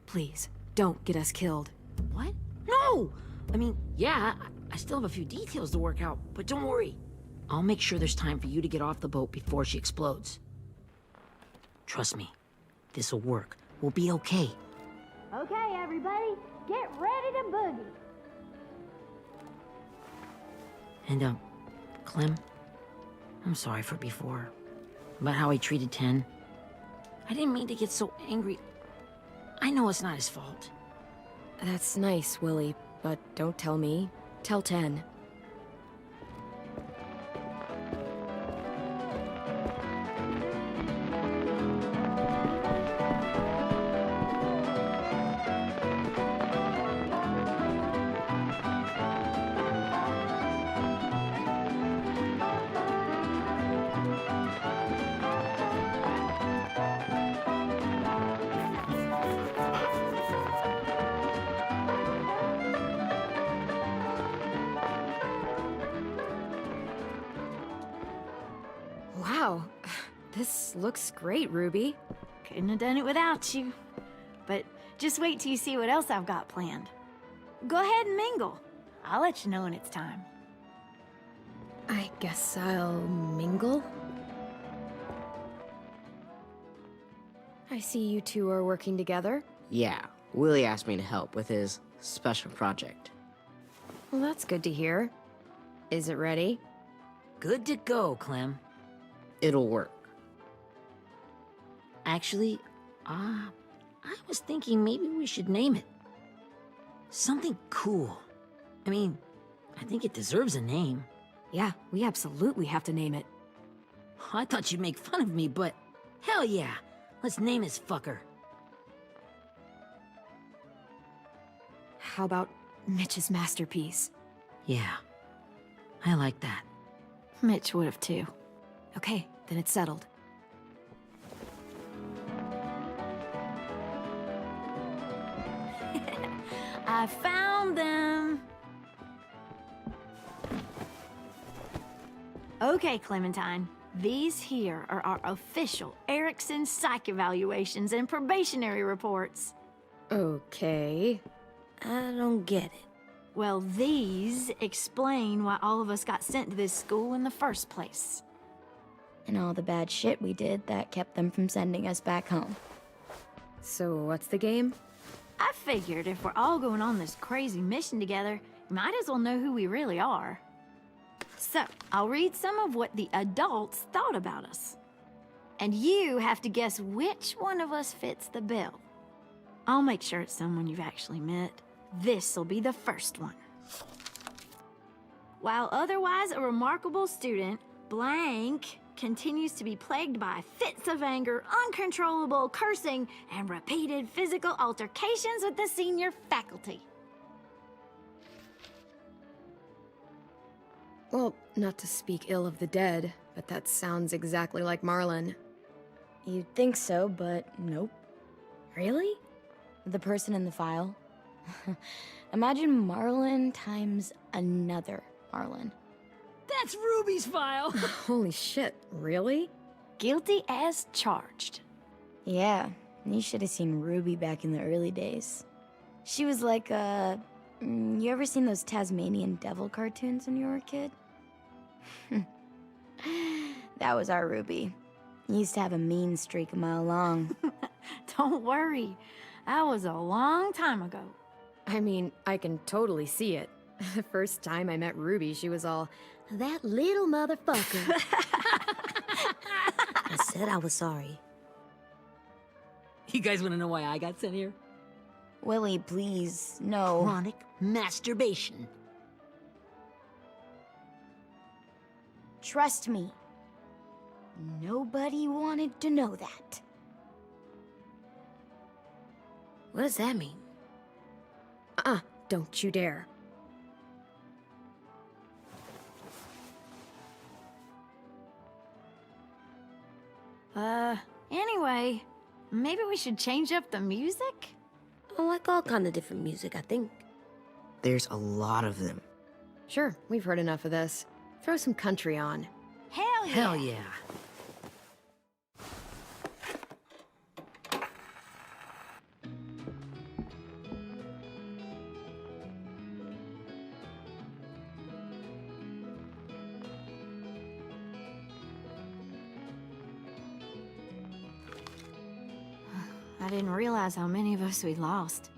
Please, don't get us killed. What? No! I mean, yeah, I still have a few details to work out, but don't worry. I'll make sure there's time for you to get off the boat before she explodes. Trust me, this'll work. We'll be okay. Okay, everybody, get ready to boogie. And, Clem, I'm sorry for before. About how he treated Ten. I didn't mean to get so angry. I know it's not his fault. That's nice, Willie, but don't tell me. Tell 10. Wow, this looks great, Ruby. Couldn't have done it without you. But just wait till you see what else I've got planned. Go ahead and mingle. I'll let you know when it's time. I guess I'll mingle? I see you two are working together. Yeah, Willie asked me to help with his special project. Well, that's good to hear. Is it ready? Good to go, Clem. It'll work. Actually, I was thinking maybe we should name it. Something cool. I mean, I think it deserves a name. Yeah, we absolutely have to name it. I thought you'd make fun of me, but hell yeah. Let's name this fucker. How about Mitch's masterpiece? Yeah, I like that. Mitch would have too. Okay, then it's settled. I found them! Okay, Clementine. These here are our official Erickson psych evaluations and probationary reports. Okay. I don't get it. Well, these explain why all of us got sent to this school in the first place. And all the bad shit we did that kept them from sending us back home. So what's the game? I figured if we're all going on this crazy mission together, we might as well know who we really are. So, I'll read some of what the adults thought about us. And you have to guess which one of us fits the bill. I'll make sure it's someone you've actually met. This'll be the first one. While otherwise a remarkable student, blank continues to be plagued by fits of anger, uncontrollable cursing, and repeated physical altercations with the senior faculty. Well, not to speak ill of the dead, but that sounds exactly like Marlon. You'd think so, but nope. Really? The person in the file. Imagine Marlon times another Marlon. That's Ruby's file. Holy shit, really? Guilty as charged. Yeah, you should have seen Ruby back in the early days. She was like you ever seen those Tasmanian devil cartoons when you were a kid? That was our Ruby. He used to have a mean streak a mile long. Don't worry, that was a long time ago. I mean, I can totally see it. The first time I met Ruby, she was all, "That little motherfucker." I said I was sorry. You guys want to know why I got sent here? Willie, please, no. Chronic masturbation. Trust me. Nobody wanted to know that. What does that mean? Don't you dare. Anyway, maybe we should change up the music? I like all kind of different music, I think. There's a lot of them. Sure, we've heard enough of this. Throw some country on. Hell yeah! Hell yeah. I didn't realize how many of us we lost.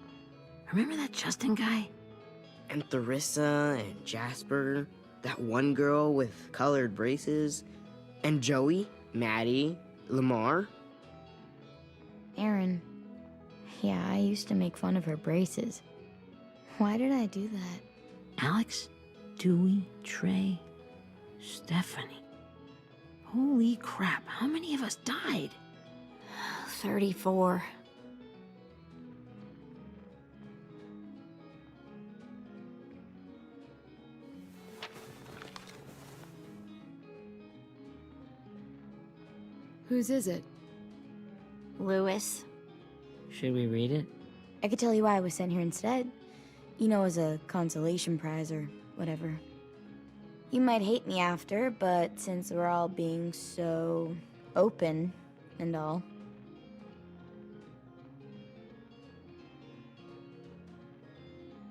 Remember that Justin guy? And Theresa and Jasper, that one girl with colored braces, and Joey, Maddie, Lamar. Aaron. Yeah, I used to make fun of her braces. Why did I do that? Alex, Dewey, Trey, Stephanie. Holy crap, how many of us died? 34. Whose is it? Lewis. Should we read it? I could tell you why I was sent here instead. You know, as a consolation prize or whatever. You might hate me after, but since we're all being so open and all.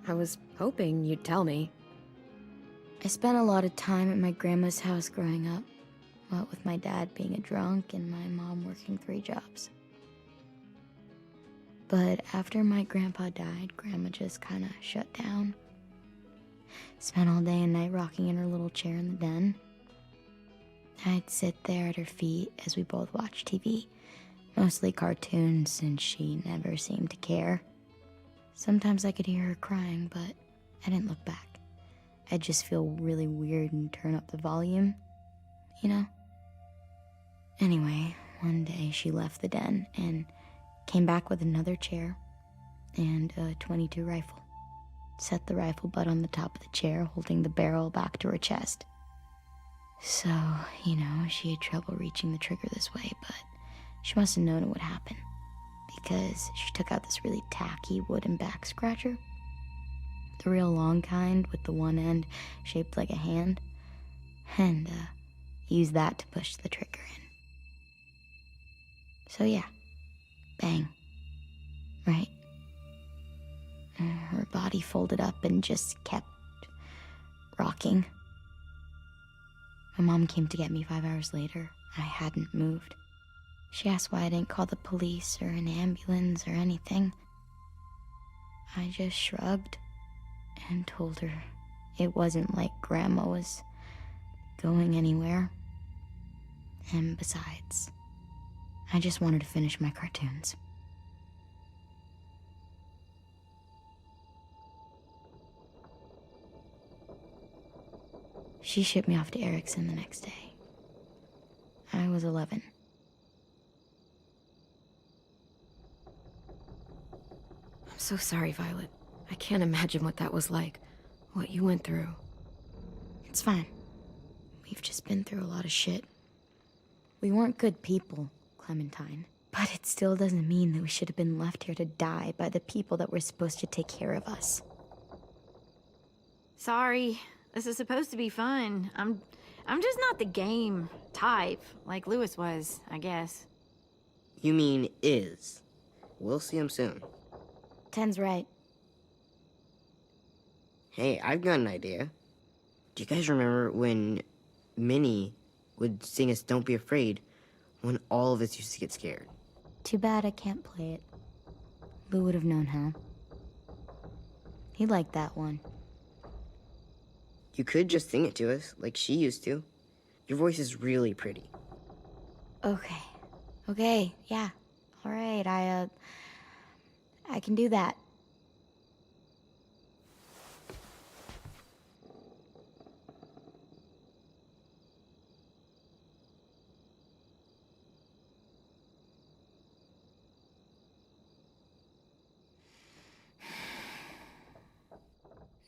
I was hoping you'd tell me. I spent a lot of time at my grandma's house growing up. What with my dad being a drunk and my mom working 3 jobs. But after my grandpa died, Grandma just kind of shut down. Spent all day and night rocking in her little chair in the den. I'd sit there at her feet as we both watched TV. Mostly cartoons, since she never seemed to care. Sometimes I could hear her crying, but I didn't look back. I'd just feel really weird and turn up the volume, you know? Anyway, one day she left the den and came back with another chair and a .22 rifle. set the rifle butt on the top of the chair, holding the barrel back to her chest. So, she had trouble reaching the trigger this way, but she must have known it would happen, because she took out this really tacky wooden back scratcher. The real long kind with the one end shaped like a hand, and used that to push the trigger in. So yeah, bang, right? Her body folded up and just kept rocking. My mom came to get me 5 hours later. I hadn't moved. She asked why I didn't call the police or an ambulance or anything. I just shrugged and told her it wasn't like Grandma was going anywhere. And besides, I just wanted to finish my cartoons. She shipped me off to Erickson the next day. I was 11. I'm so sorry, Violet. I can't imagine what that was like, what you went through. It's fine. We've just been through a lot of shit. We weren't good people, Clementine. But it still doesn't mean that we should have been left here to die by the people that were supposed to take care of us. Sorry. This is supposed to be fun. I'm just not the game type, like Lewis was, I guess. You mean is. We'll see him soon. Ten's right. Hey, I've got an idea. Do you guys remember when Minnie would sing us Don't Be Afraid when all of us used to get scared? Too bad I can't play it. Lou would have known how. He liked that one. You could just sing it to us, like she used to. Your voice is really pretty. Okay, yeah. All right, I can do that.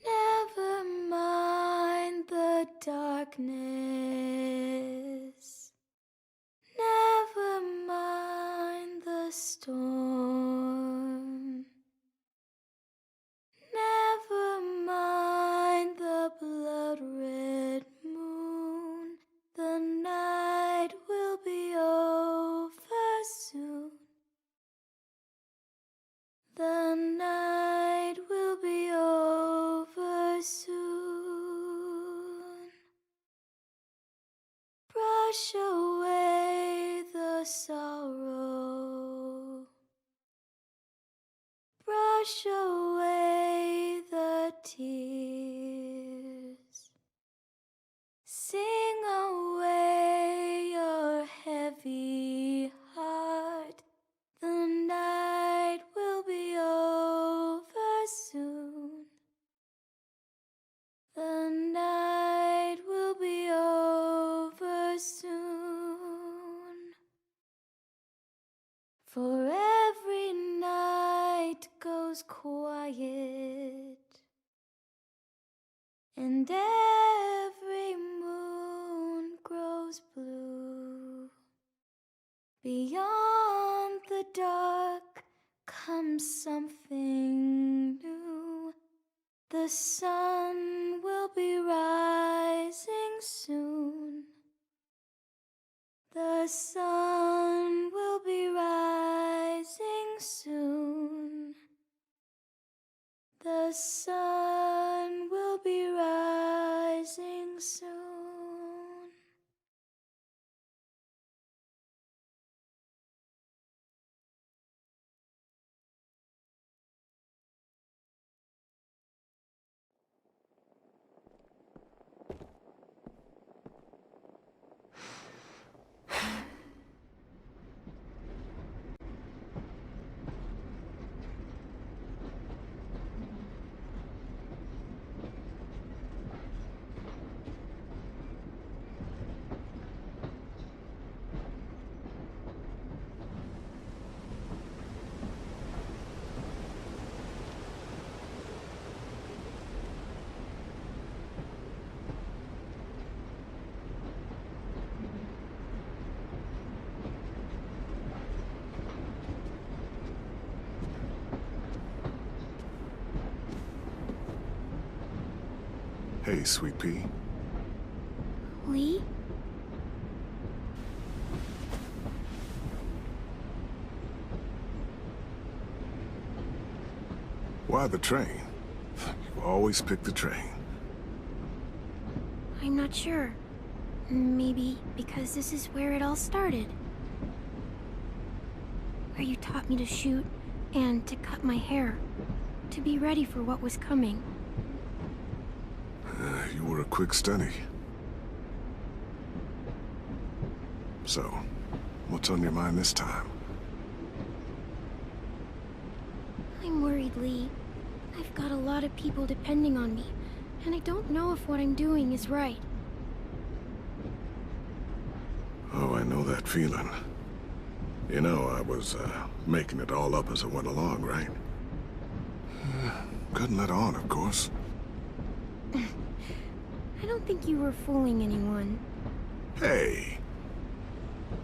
Never mind the darkness. Never mind the storm. Never mind the blood-red moon. The night will be over soon. The night will be over soon. Brush away the sorrow. Brush away the tears. Sing away your heavy heart. The night will be over soon. The night will be over soon. For every night goes quiet, and every moon grows blue. Beyond the dark comes something new. The sun will be rising soon. The sun will be rising soon. The sun will be rising soon. Hey, Sweet Pea. Lee? Why the train? You always pick the train. I'm not sure. Maybe because this is where it all started. Where you taught me to shoot and to cut my hair. To be ready for what was coming. You were a quick study. So, what's on your mind this time? I'm worried, Lee. I've got a lot of people depending on me, and I don't know if what I'm doing is right. Oh, I know that feeling. You know, I was, making it all up as I went along, right? Couldn't let on, of course. I don't think you were fooling anyone. Hey!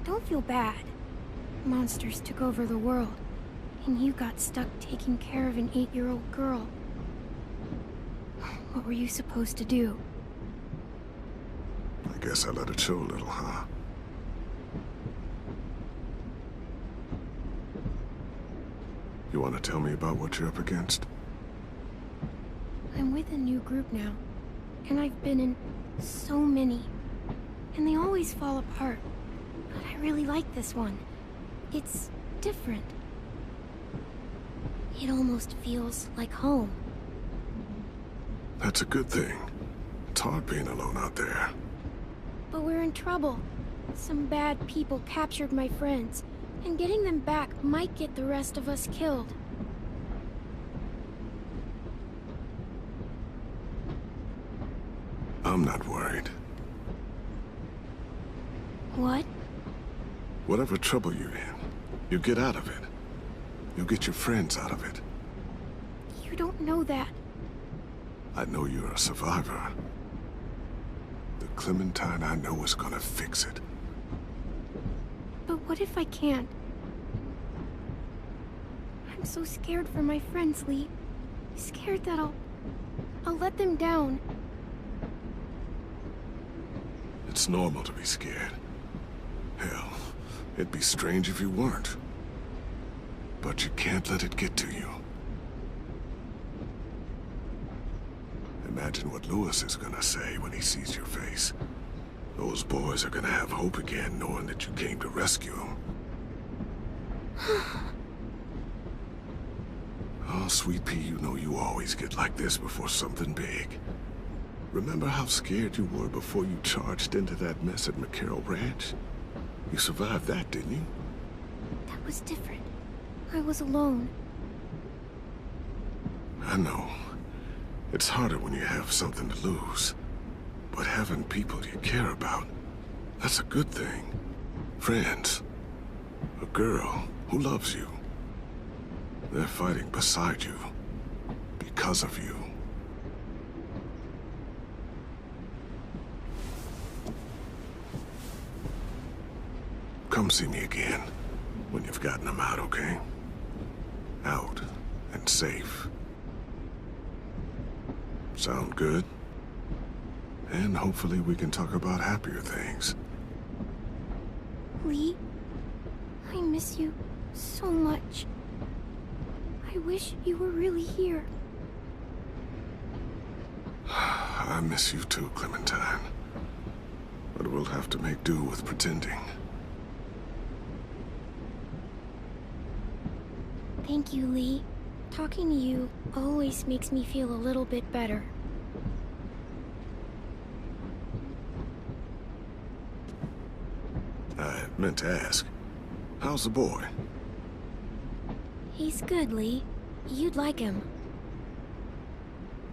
Don't feel bad. Monsters took over the world, and you got stuck taking care of an 8-year-old girl. What were you supposed to do? I guess I let it show a little, huh? You want to tell me about what you're up against? I'm with a new group now, and I've been in so many, and they always fall apart. But I really like this one. It's different. It almost feels like home. That's a good thing. It's hard being alone out there. But we're in trouble. Some bad people captured my friends, and getting them back might get the rest of us killed. I'm not worried. What? Whatever trouble you're in, you get out of it. You'll get your friends out of it. You don't know that. I know you're a survivor. The Clementine I know is gonna fix it. But what if I can't? I'm so scared for my friends, Lee. Scared that I'll let them down. It's normal to be scared. Hell, it'd be strange if you weren't. But you can't let it get to you. Imagine what Lewis is gonna say when he sees your face. Those boys are gonna have hope again, knowing that you came to rescue them. Oh, Sweet Pea, you know you always get like this before something big. Remember how scared you were before you charged into that mess at McCarroll Ranch? You survived that, didn't you? That was different. I was alone. I know. It's harder when you have something to lose. But having people you care about, that's a good thing. Friends. A girl who loves you. They're fighting beside you. Because of you. Come see me again when you've gotten them out, okay? Out and safe. Sound good? And hopefully we can talk about happier things. Lee, I miss you so much. I wish you were really here. I miss you too, Clementine. But we'll have to make do with pretending. Thank you, Lee. Talking to you always makes me feel a little bit better. I meant to ask, how's the boy? He's good, Lee. You'd like him.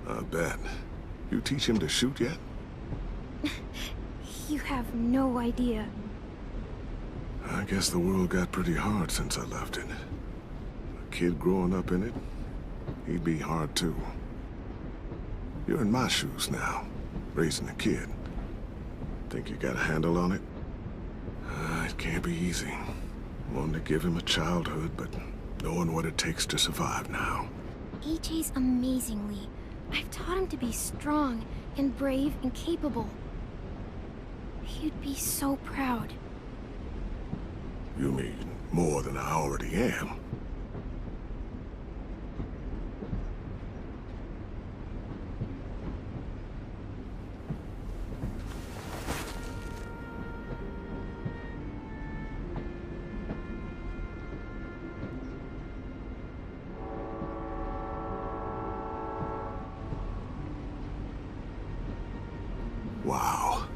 I bet. You teach him to shoot yet? You have no idea. I guess the world got pretty hard since I left it. A kid growing up in it, he'd be hard too. You're in my shoes now, raising a kid. Think you got a handle on it? It can't be easy. Wanting to give him a childhood, but knowing what it takes to survive now. AJ's amazing, Lee. I've taught him to be strong and brave and capable. You'd be so proud. You mean more than I already am? Wow.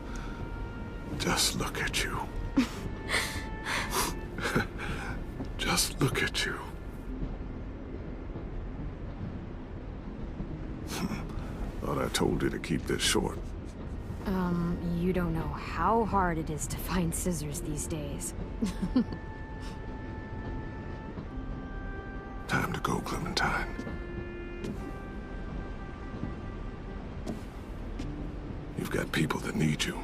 Just look at you. Just look at you. Thought I told you to keep this short. You don't know how hard it is to find scissors these days. Time to go, Clementine. You've got people that need you.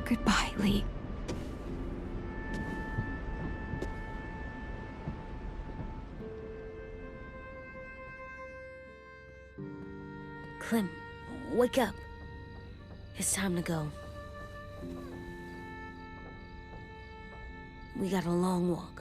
Goodbye, Lee. Clem, wake up. It's time to go. We got a long walk.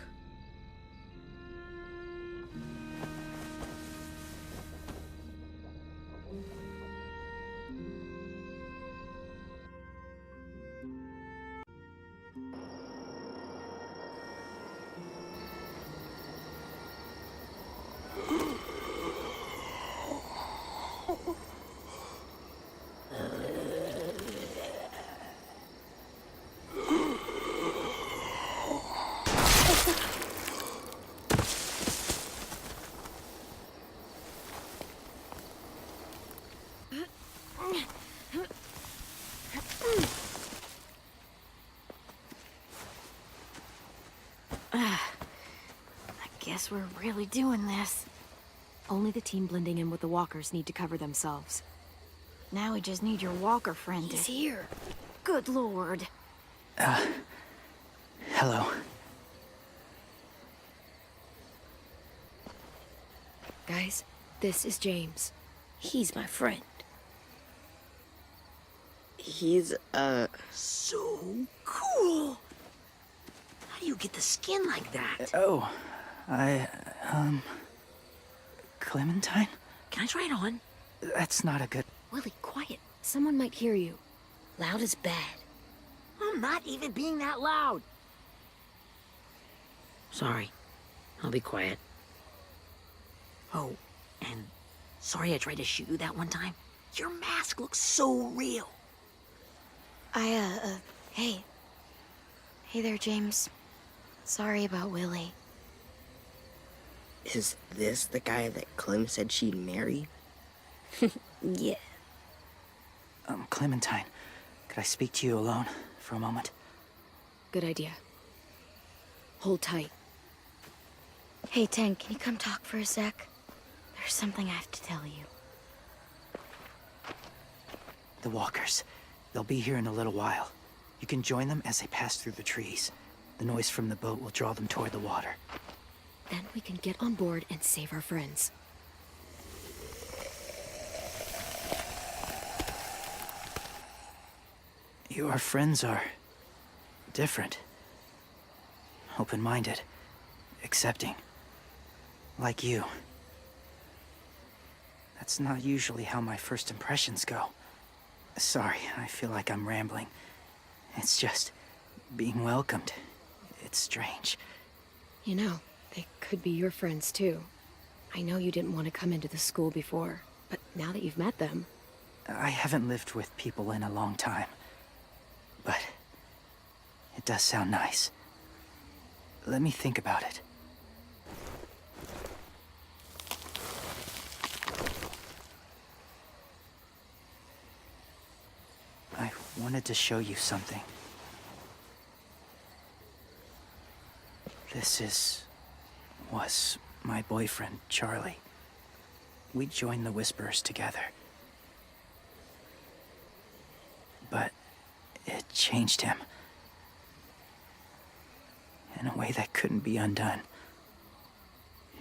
Guess we're really doing this. Only the team blending in with the walkers need to cover themselves. Now we just need your walker friend He's here. Good lord. Hello. Guys, this is James. He's my friend. He's, so cool. How do you get the skin like that? Oh, Clementine? Can I try it on? That's not a good... Willie, quiet. Someone might hear you. Loud is bad. I'm not even being that loud. Sorry. I'll be quiet. Oh, and sorry I tried to shoot you that one time. Your mask looks so real. Hey. Hey there, James. Sorry about Willie. Is this the guy that Clem said she'd marry? Yeah. Clementine, could I speak to you alone for a moment? Good idea. Hold tight. Hey, Tank, can you come talk for a sec? There's something I have to tell you. The walkers. They'll be here in a little while. You can join them as they pass through the trees. The noise from the boat will draw them toward the water. Then we can get on board and save our friends. Your friends are... different. Open-minded. Accepting. Like you. That's not usually how my first impressions go. Sorry, I feel like I'm rambling. It's just... being welcomed. It's strange. You know, they could be your friends too. I know you didn't want to come into the school before, but now that you've met them... I haven't lived with people in a long time. But... it does sound nice. Let me think about it. I wanted to show you something. This was my boyfriend, Charlie. We joined the Whisperers together. But it changed him. In a way that couldn't be undone.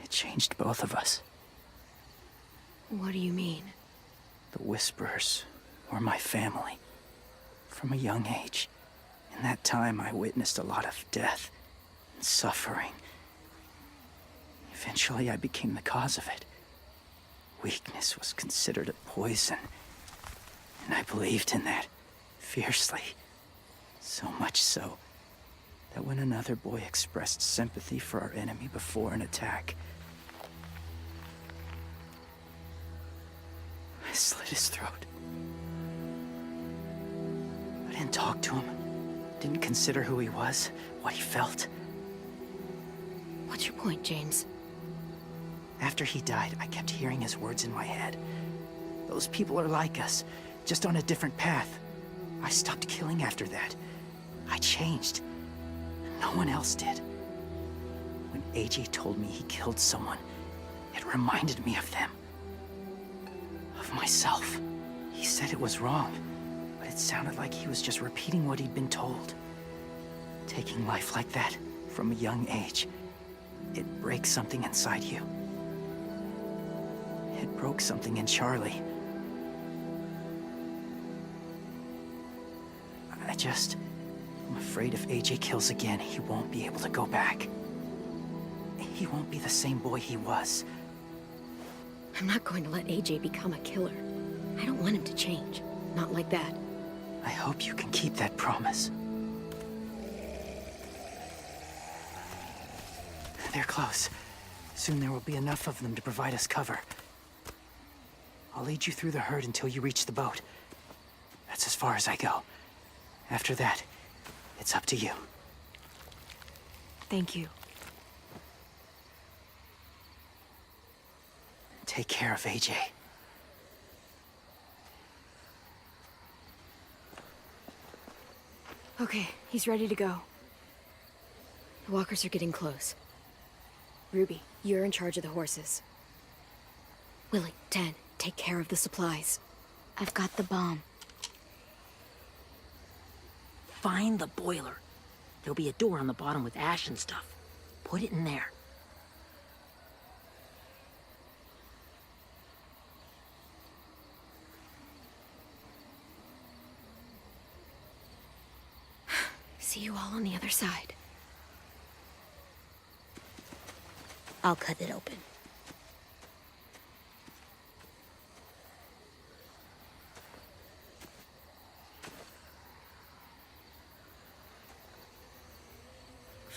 It changed both of us. What do you mean? The Whisperers were my family. From a young age. In that time, I witnessed a lot of death and suffering. Eventually, I became the cause of it. Weakness was considered a poison. And I believed in that, fiercely. So much so, that when another boy expressed sympathy for our enemy before an attack, I slit his throat. I didn't talk to him. Didn't consider who he was, what he felt. What's your point, James? After he died, I kept hearing his words in my head. Those people are like us, just on a different path. I stopped killing after that. I changed. No one else did. When AJ told me he killed someone, it reminded me of them. Of myself. He said it was wrong, but it sounded like he was just repeating what he'd been told. Taking life like that, from a young age, it breaks something inside you. It broke something in Charlie. I'm afraid if AJ kills again, he won't be able to go back. He won't be the same boy he was. I'm not going to let AJ become a killer. I don't want him to change. Not like that. I hope you can keep that promise. They're close. Soon there will be enough of them to provide us cover. I'll lead you through the herd until you reach the boat. That's as far as I go. After that, it's up to you. Thank you. Take care of AJ. Okay, he's ready to go. The walkers are getting close. Ruby, you're in charge of the horses. Willie, Ted, take care of the supplies. I've got the bomb. Find the boiler. There'll be a door on the bottom with ash and stuff. Put it in there. See you all on the other side. I'll cut it open.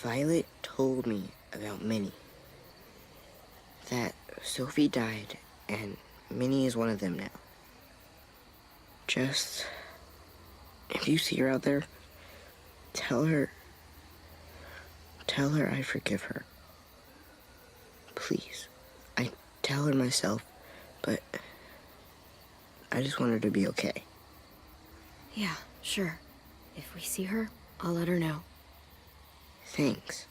Violet told me about Minnie. That Sophie died, and Minnie is one of them now. Just... if you see her out there, tell her I forgive her. Please. I tell her myself, but I just want her to be okay. Yeah, sure. If we see her, I'll let her know. Thanks.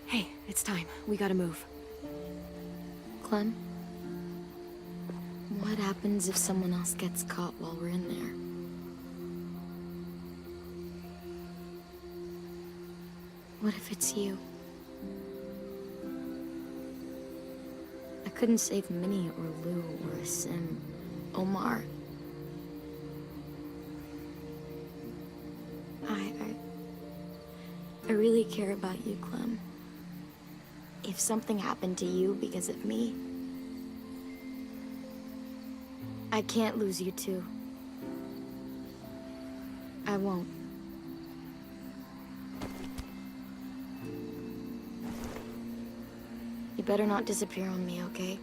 Hey, it's time. We gotta move. Clem? What happens if someone else gets caught while we're in there? What if it's you? I couldn't save Minnie or Lou or Sim, Omar. I really care about you, Clem. If something happened to you because of me, I can't lose you too. I won't. You better not disappear on me, okay?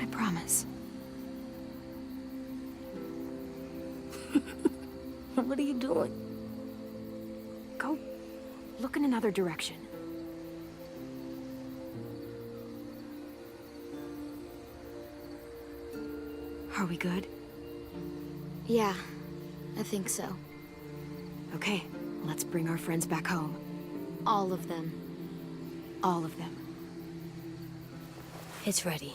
I promise. What are you doing? Go look in another direction. Are we good? Yeah, I think so. Okay, let's bring our friends back home. All of them. All of them. It's ready.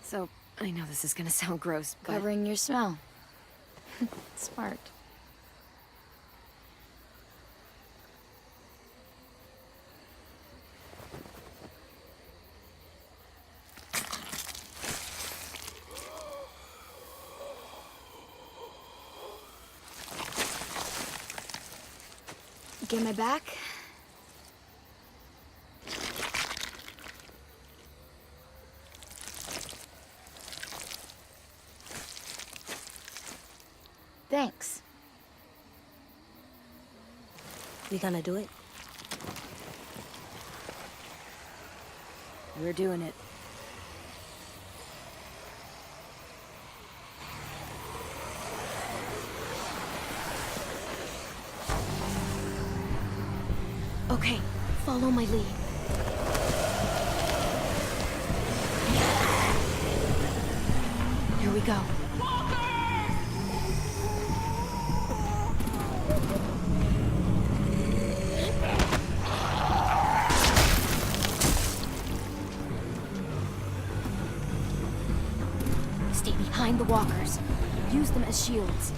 So, I know this is gonna sound gross, but... Covering your smell. Smart. Get my back? Thanks. We gonna do it? We're doing it. Okay, follow my lead. Here we go. Stay behind the walkers. Use them as shields.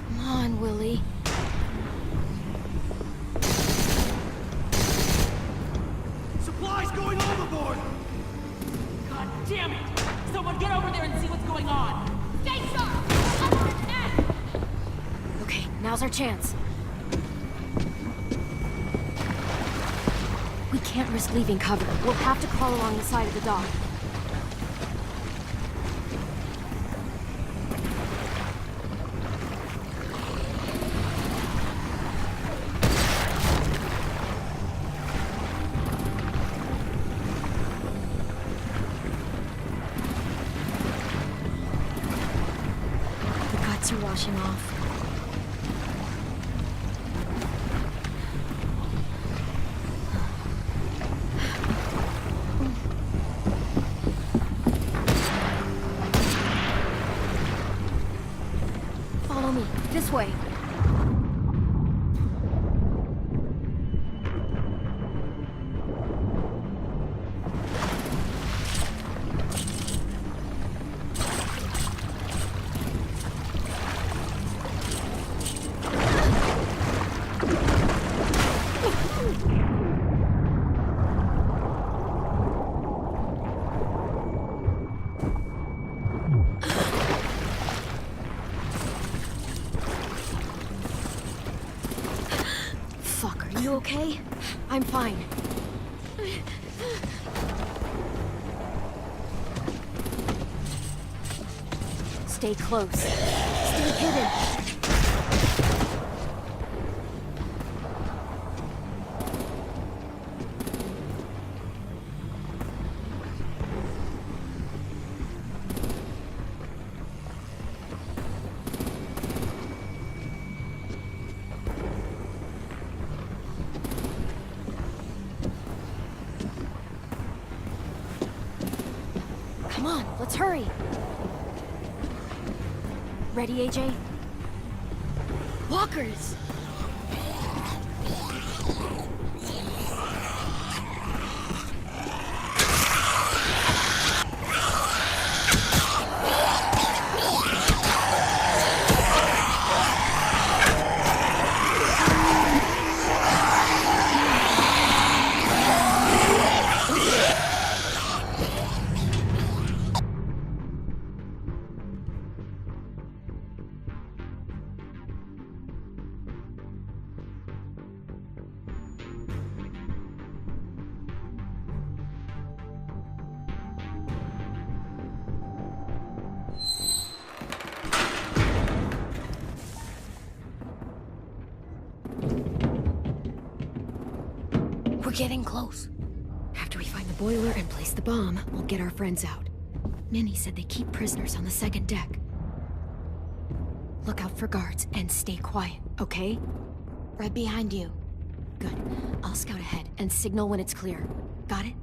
Come on, Willie. Supplies going overboard! God damn it! Someone get over there and see what's going on! Stay sharp! Under attack! Okay, now's our chance. We can't risk leaving cover. We'll have to crawl along the side of the dock. The guts are washing off. Follow me. This way. Fuck, are you okay? I'm fine. Stay close. Stay hidden. Come on, let's hurry. Ready, AJ? Walkers! We're getting close. After we find the boiler and place the bomb, we'll get our friends out. Ninny said they keep prisoners on the second deck. Look out for guards and stay quiet, okay? Right behind you. Good. I'll scout ahead and signal when it's clear. Got it?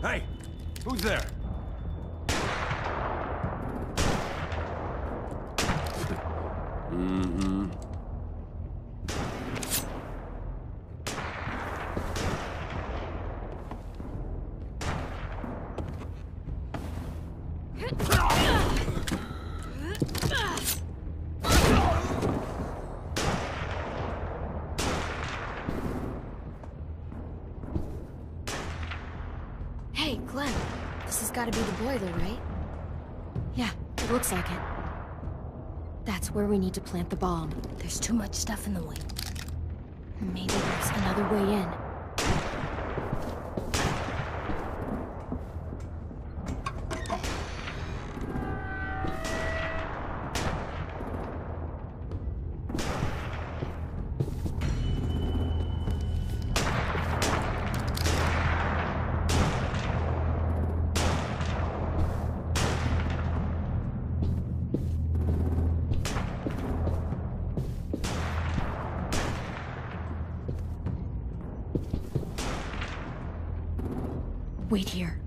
Hey, who's there? Mm-hmm. Hey, Glenn. This has got to be the boiler, right? Yeah, it looks like it. That's where we need to plant the bomb. There's too much stuff in the way. Maybe there's another way in. Wait here.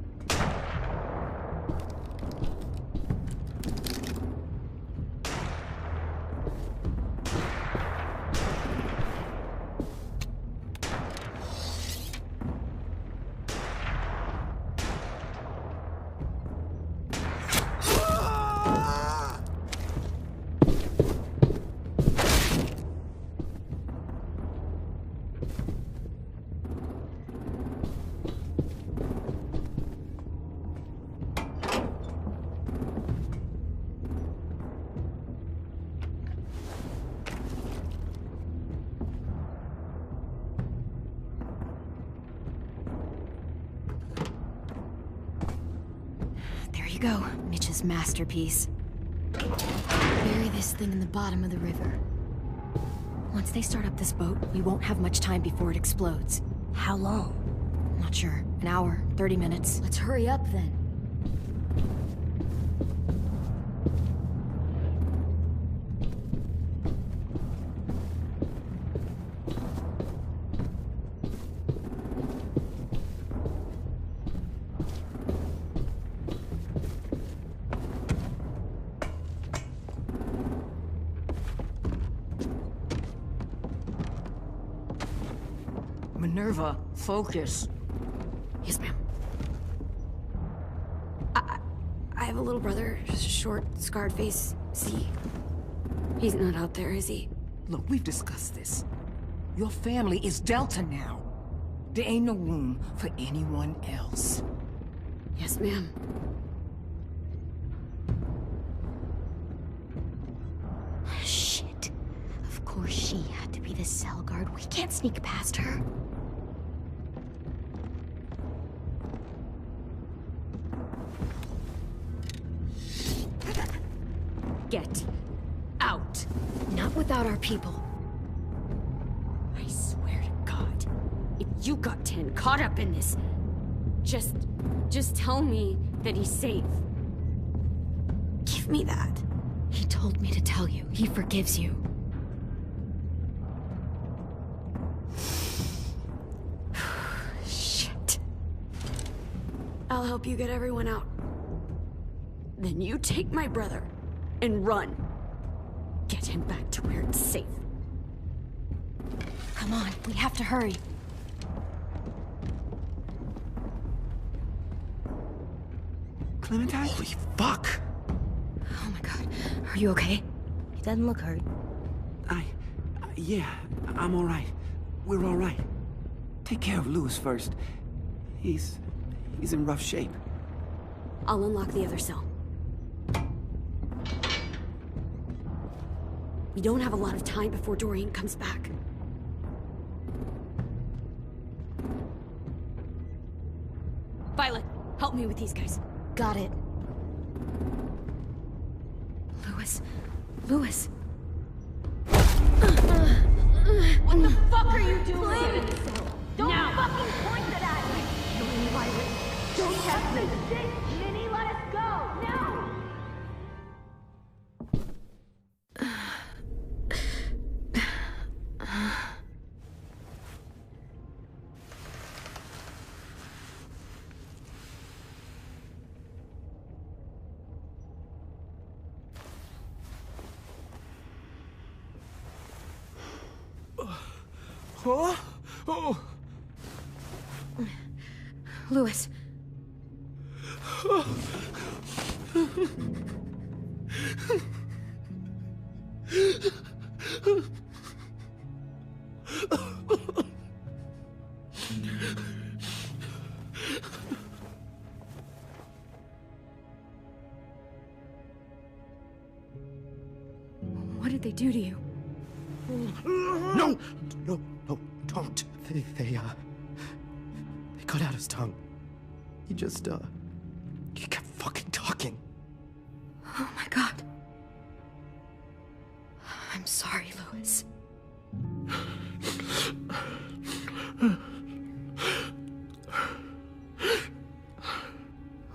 There you go, Mitch's masterpiece. Bury this thing in the bottom of the river. Once they start up this boat, we won't have much time before it explodes. How long? Not sure. An hour, 30 minutes. Let's hurry up then. Minerva, focus. Yes, ma'am. I have a little brother, short, scarred face. See? He's not out there, is he? Look, we've discussed this. Your family is Delta now. There ain't no room for anyone else. Yes, ma'am. Shit. Of course she had to be the cell guard. We can't sneak past her. Get out. Not without our people. I swear to God, if you got 10 caught up in this, just tell me that he's safe. Give me that. He told me to tell you. He forgives you. Shit. I'll help you get everyone out. Then you take my brother and run. Get him back to where it's safe. Come on, we have to hurry. Clementine? Holy fuck! Oh my god. Are you okay? He doesn't look hurt. Yeah, I'm alright. We're alright. Take care of Louis first. He's in rough shape. I'll unlock the other cell. We don't have a lot of time before Dorian comes back. Violet, help me with these guys. Got it. Louis. Louis. What the fuck are you doing? Don't fucking point that at me! No, Violet. Don't test me! Minnie, let us go! Now! Oh! Oh! Louis. What did they do to you? No! No, don't. They cut out his tongue. He kept fucking talking. Oh my god. I'm sorry, Louis.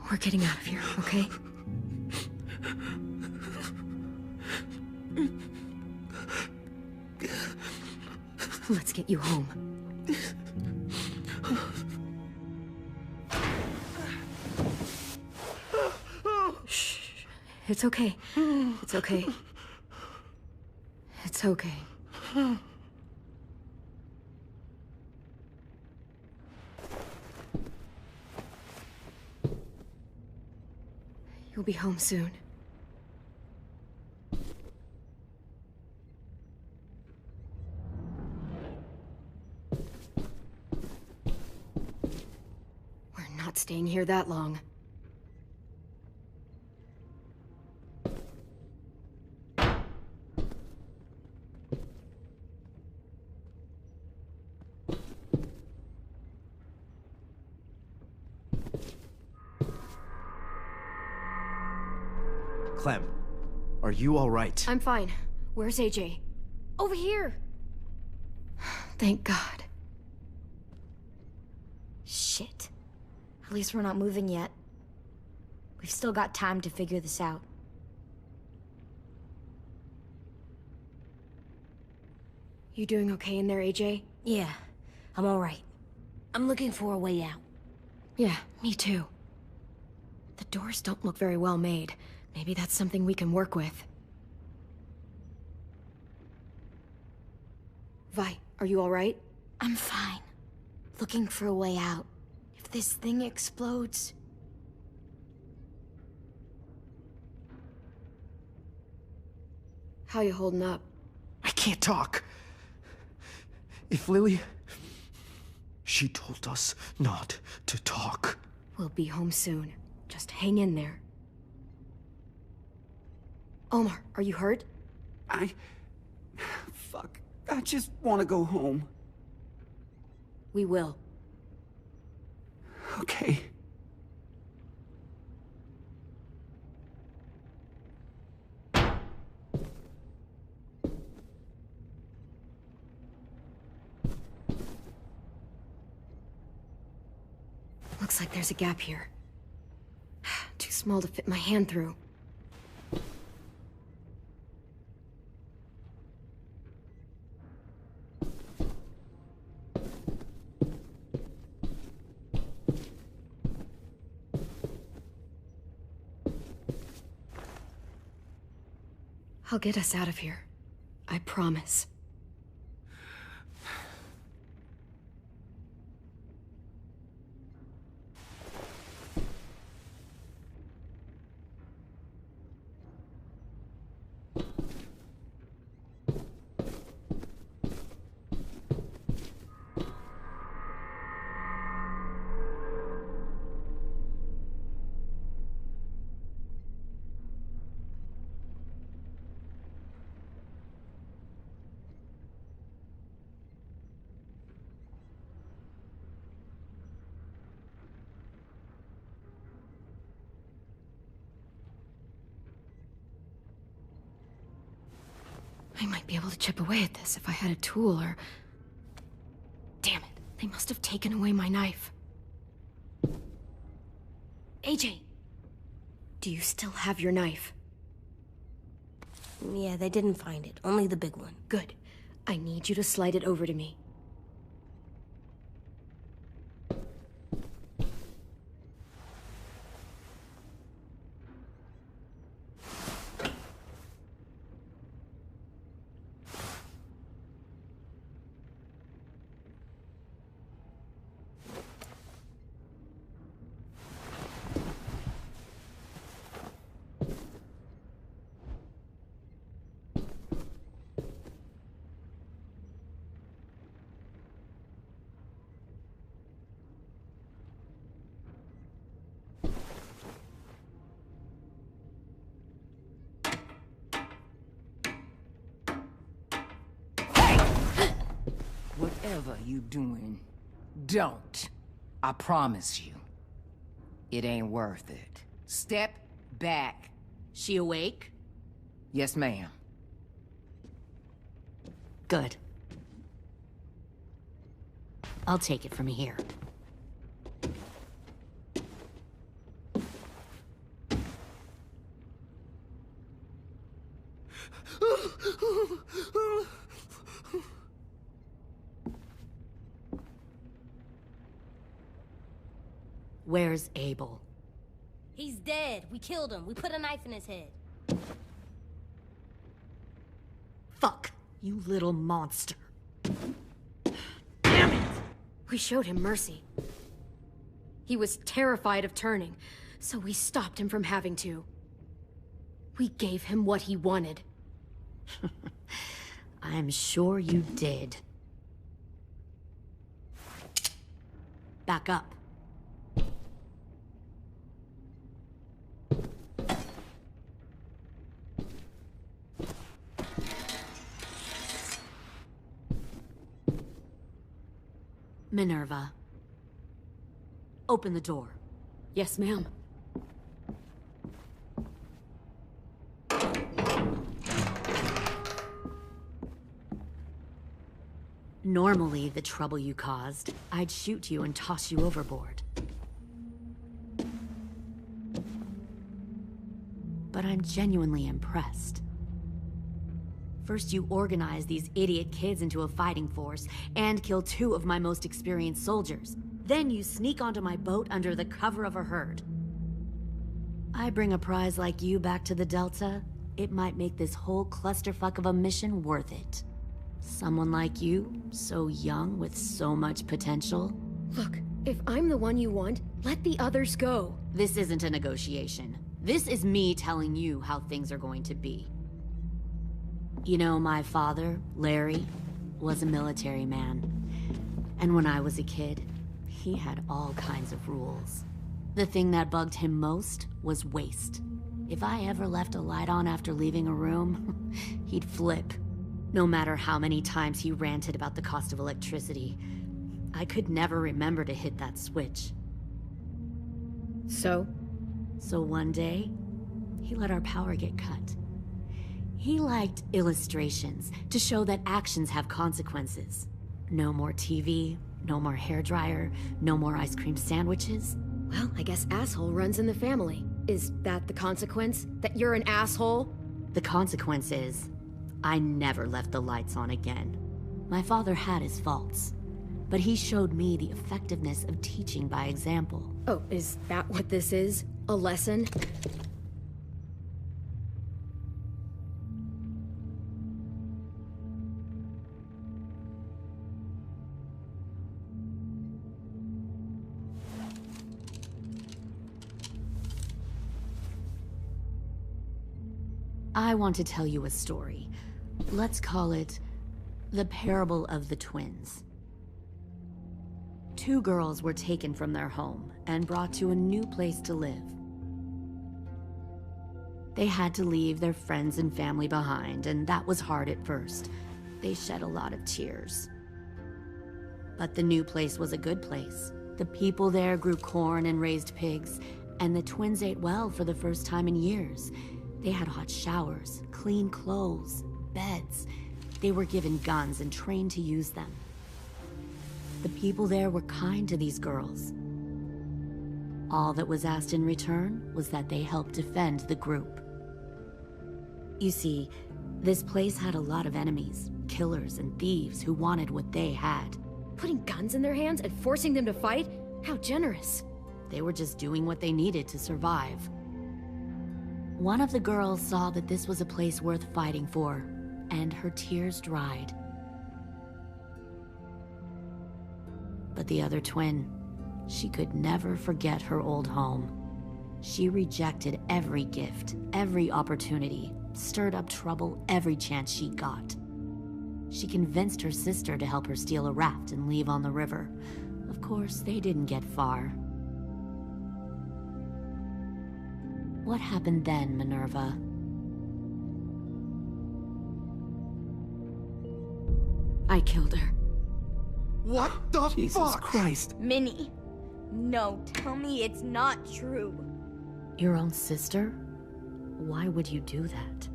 We're getting out of here, okay? Let's get you home. Shh. It's okay. It's okay. It's okay. You'll be home soon. We're not staying here that long. Clem, are you alright? I'm fine. Where's AJ? Over here! Thank God. Shit. At least we're not moving yet. We've still got time to figure this out. You doing okay in there, AJ? Yeah, I'm alright. I'm looking for a way out. Yeah, me too. The doors don't look very well made. Maybe that's something we can work with. Vi, are you alright? I'm fine. Looking for a way out. If this thing explodes... How you holding up? I can't talk. If Lily... She told us not to talk. We'll be home soon. Just hang in there. Omar, are you hurt? Fuck. I just want to go home. We will. Okay. Looks like there's a gap here. Too small to fit my hand through. I'll get us out of here. I promise. I might be able to chip away at this if I had a tool or... Damn it, they must have taken away my knife. AJ, do you still have your knife? Yeah, they didn't find it. Only the big one. Good. I need you to slide it over to me. Whatever you doing, don't. I promise you. It ain't worth it. Step back. She awake? Yes, ma'am. Good. I'll take it from here. Where's Abel? He's dead. We killed him. We put a knife in his head. Fuck, you little monster. Damn it! We showed him mercy. He was terrified of turning, so we stopped him from having to. We gave him what he wanted. I'm sure you did. Back up. Minerva. Open the door. Yes, ma'am. Normally, the trouble you caused, I'd shoot you and toss you overboard. But I'm genuinely impressed. First, you organize these idiot kids into a fighting force and kill 2 of my most experienced soldiers. Then you sneak onto my boat under the cover of a herd. I bring a prize like you back to the Delta, it might make this whole clusterfuck of a mission worth it. Someone like you, so young with so much potential. Look, if I'm the one you want, let the others go. This isn't a negotiation. This is me telling you how things are going to be. You know, my father, Larry, was a military man. And when I was a kid, he had all kinds of rules. The thing that bugged him most was waste. If I ever left a light on after leaving a room, he'd flip. No matter how many times he ranted about the cost of electricity, I could never remember to hit that switch. So one day, he let our power get cut. He liked illustrations to show that actions have consequences. No more TV, no more hairdryer, no more ice cream sandwiches. Well, I guess asshole runs in the family. Is that the consequence? That you're an asshole? The consequence is, I never left the lights on again. My father had his faults, but he showed me the effectiveness of teaching by example. Oh, is that what this is? A lesson? I want to tell you a story. Let's call it the Parable of the Twins. 2 girls were taken from their home and brought to a new place to live. They had to leave their friends and family behind, and that was hard at first. They shed a lot of tears. But the new place was a good place. The people there grew corn and raised pigs, and the twins ate well for the first time in years. They had hot showers, clean clothes, beds. They were given guns and trained to use them. The people there were kind to these girls. All that was asked in return was that they help defend the group. You see, this place had a lot of enemies, killers and thieves who wanted what they had. Putting guns in their hands and forcing them to fight? How generous. They were just doing what they needed to survive. One of the girls saw that this was a place worth fighting for, and her tears dried. But the other twin, she could never forget her old home. She rejected every gift, every opportunity, stirred up trouble every chance she got. She convinced her sister to help her steal a raft and leave on the river. Of course, they didn't get far. What happened then, Minerva? I killed her. What the Jesus fuck? Christ. Minnie, no, tell me it's not true. Your own sister? Why would you do that?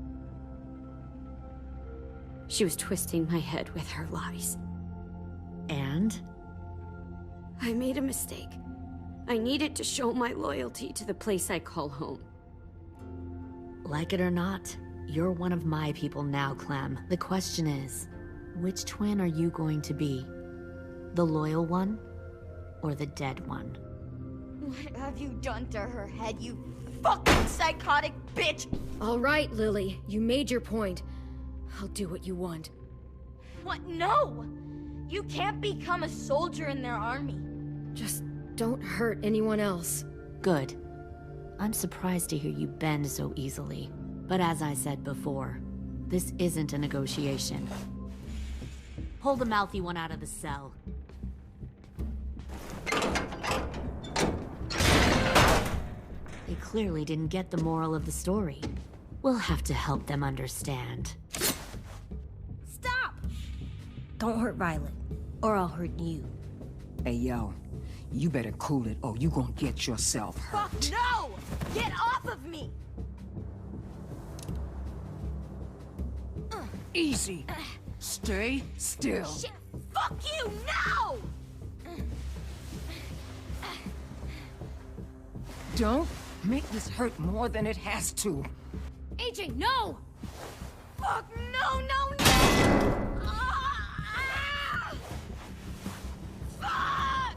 She was twisting my head with her lies. And? I made a mistake. I needed to show my loyalty to the place I call home. Like it or not, you're one of my people now, Clem. The question is, which twin are you going to be? The loyal one, or the dead one? What have you done to her head, you fucking psychotic bitch? All right, Lily, you made your point. I'll do what you want. What? No! You can't become a soldier in their army. Just don't hurt anyone else. Good. I'm surprised to hear you bend so easily. But as I said before, this isn't a negotiation. Pull the mouthy one out of the cell. They clearly didn't get the moral of the story. We'll have to help them understand. Stop! Don't hurt Violet, or I'll hurt you. Hey, yo. You better cool it, or you gonna get yourself hurt. Fuck no! Get off of me! Easy. Stay still. Shit! Fuck you! No! Don't make this hurt more than it has to. AJ, no! Fuck no, no, no! Ah! Fuck!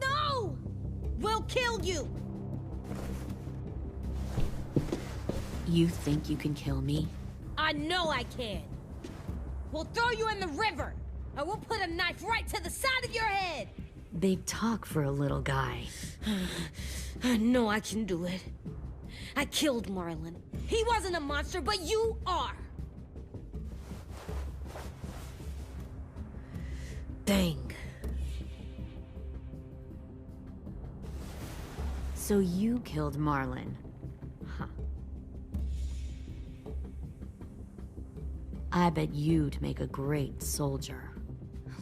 No! We'll kill you! You think you can kill me? I know I can. We'll throw you in the river, and we'll put a knife right to the side of your head. Big talk for a little guy. I know I can do it. I killed Marlon. He wasn't a monster, but you are. Dang. So you killed Marlon. Huh. I bet you'd make a great soldier.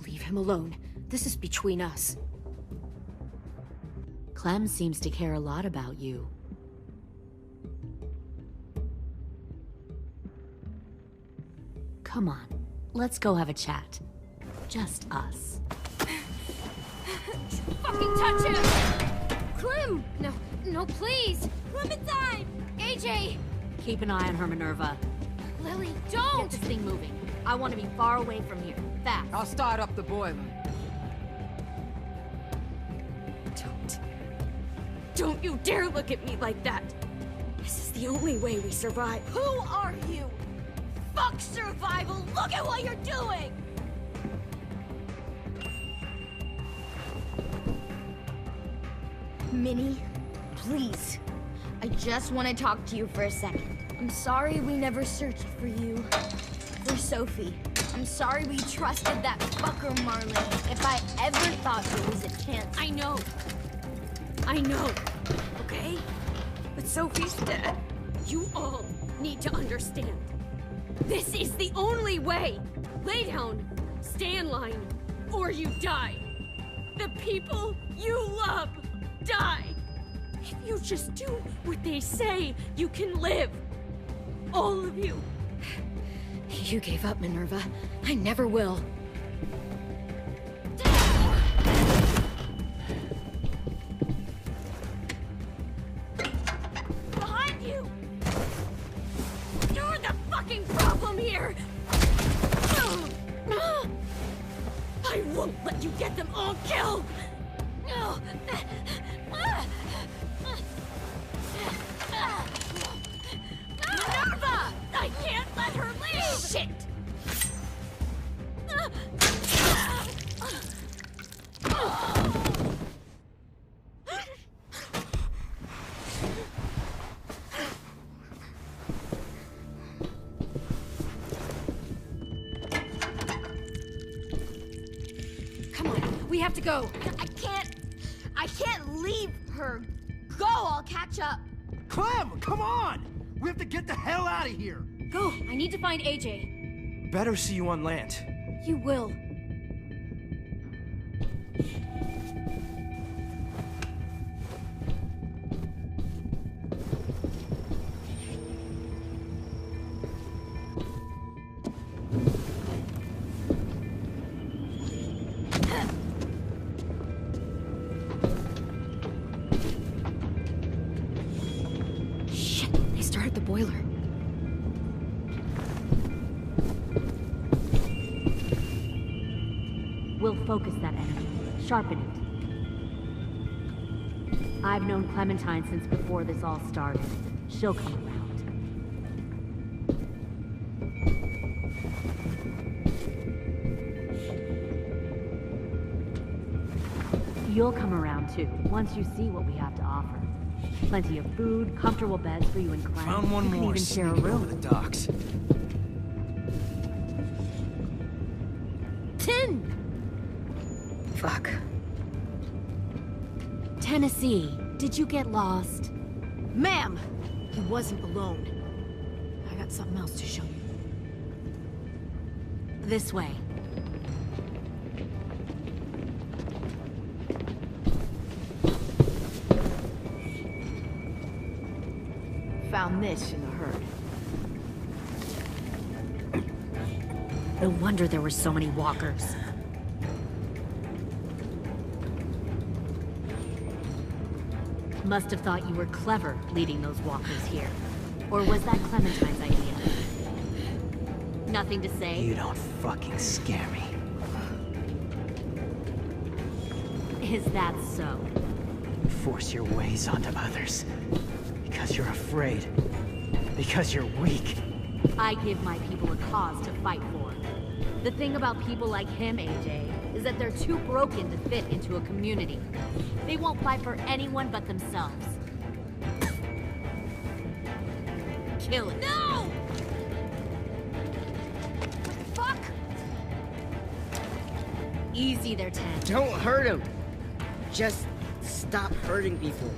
Leave him alone. This is between us. Clem seems to care a lot about you. Come on, let's go have a chat. Just us. Fucking touch him! Clem! No, no, please! Clementine! AJ! Keep an eye on her, Minerva. Lily, Get don't! this thing moving. I want to be far away from here. Fast. I'll start up the boiler. Don't you dare look at me like that! This is the only way we survive. Who are you? Fuck survival! Look at what you're doing! Minnie, please. I just want to talk to you for a second. I'm sorry we never searched for you. For Sophie. I'm sorry we trusted that fucker Marlon. If I ever thought there was a chance. I know. I know. Okay? But Sophie's dead. You all need to understand. This is the only way. Lay down. Stay in line, or you die. The people you love die. If you just do what they say, you can live. All of you. You gave up, Minerva. I never will. Behind you! You're the fucking problem here! I won't let you get them all killed! Minerva! I can't let her leave! Shit! Come on, we have to go. I can't leave her. Go, I'll catch up. Clem, come on! We have to get the hell out of here! Go, I need to find AJ. Better see you on land. You will. Shit, they started the boiler. We'll focus that energy, sharpen it. I've known Clementine since before this all started. She'll come around. You'll come around too, once you see what we have to offer. Plenty of food, comfortable beds for you and Clem. Found one You can more even share a sneaking over room. the docks. Tin! Fuck. Tennessee, did you get lost? Ma'am! He wasn't alone. I got something else to show you. This way. Found this in the herd. No wonder there were so many walkers. Must have thought you were clever leading those walkers here. Or was that Clementine's idea? Nothing to say? You don't fucking scare me. Is that so? You force your ways onto others. Because you're afraid. Because you're weak. I give my people a cause to fight for. The thing about people like him, AJ, is that they're too broken to fit into a community. They won't fight for anyone but themselves. Kill it. No! Fuck! Easy there, Ted. Don't hurt him. Just stop hurting people.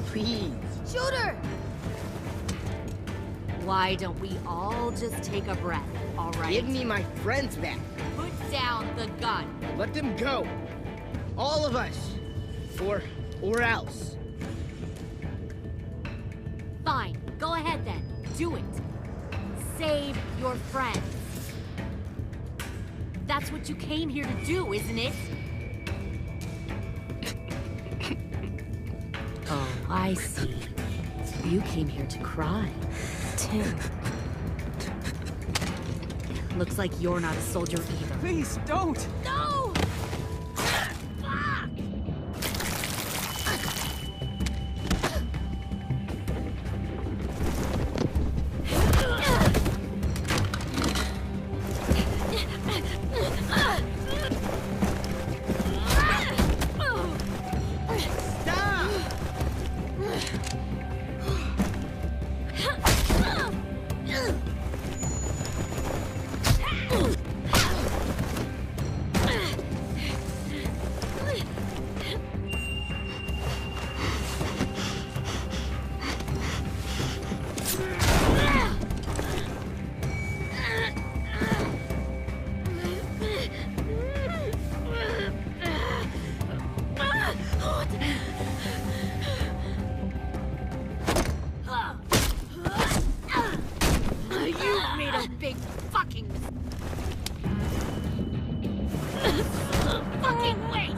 Please. Shoot her! Why don't we all just take a breath, all right? Give me my friends back. Put down the gun. Let them go. All of us. Or else. Fine, go ahead then. Do it. Save your friends. That's what you came here to do, isn't it? Oh, I see. You came here to cry. Tim. Looks like you're not a soldier either. Please, don't! No! Fucking wait!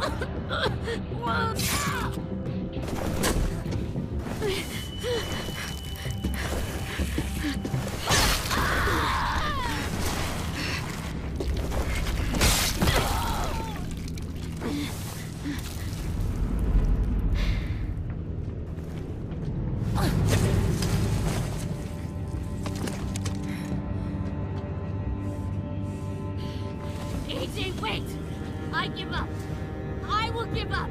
AJ, wait! I give up. I will give up.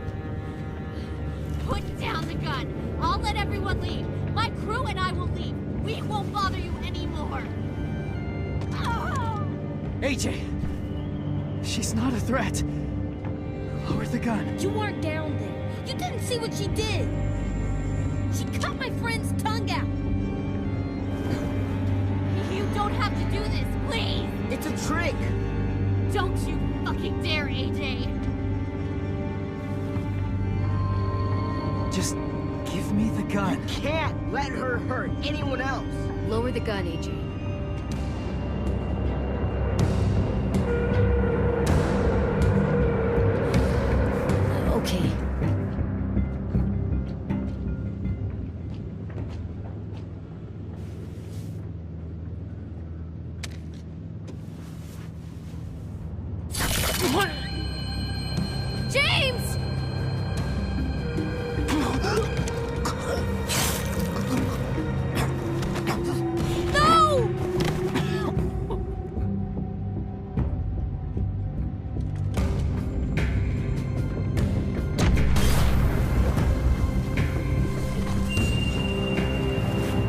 Put down the gun. I'll let everyone leave. My crew and I will leave. We won't bother you anymore. AJ! She's not a threat. Lower the gun. You weren't down there. You didn't see what she did. She cut my friend's tongue out. You don't have to do this, please! It's a trick! Don't you fucking dare, AJ! Just give me the gun. Can't let her hurt anyone else! Lower the gun, AJ. Okay. James! No!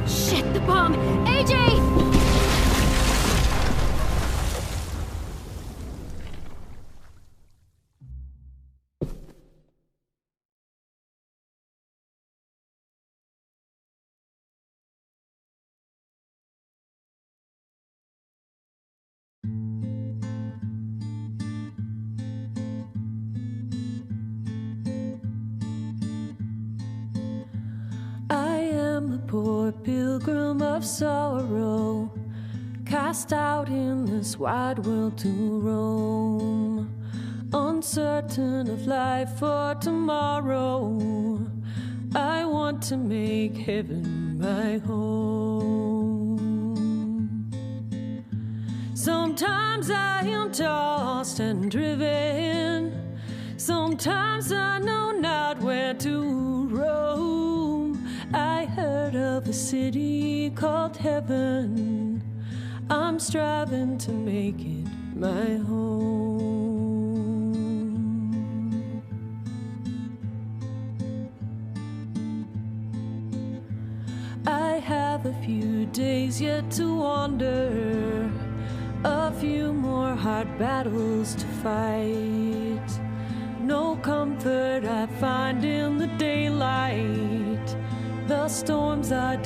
Shit, the bomb! AJ! I am a poor pilgrim of sorrow, cast out in this wide world to roam, uncertain of life for tomorrow. I want to make heaven my home. Sometimes I am tossed and driven, sometimes I know not where to roam. I heard of a city called heaven, I'm striving to make it my home. I have a few days yet to wander, a few more hard battles to fight. No comfort I find in the daylight, the storms are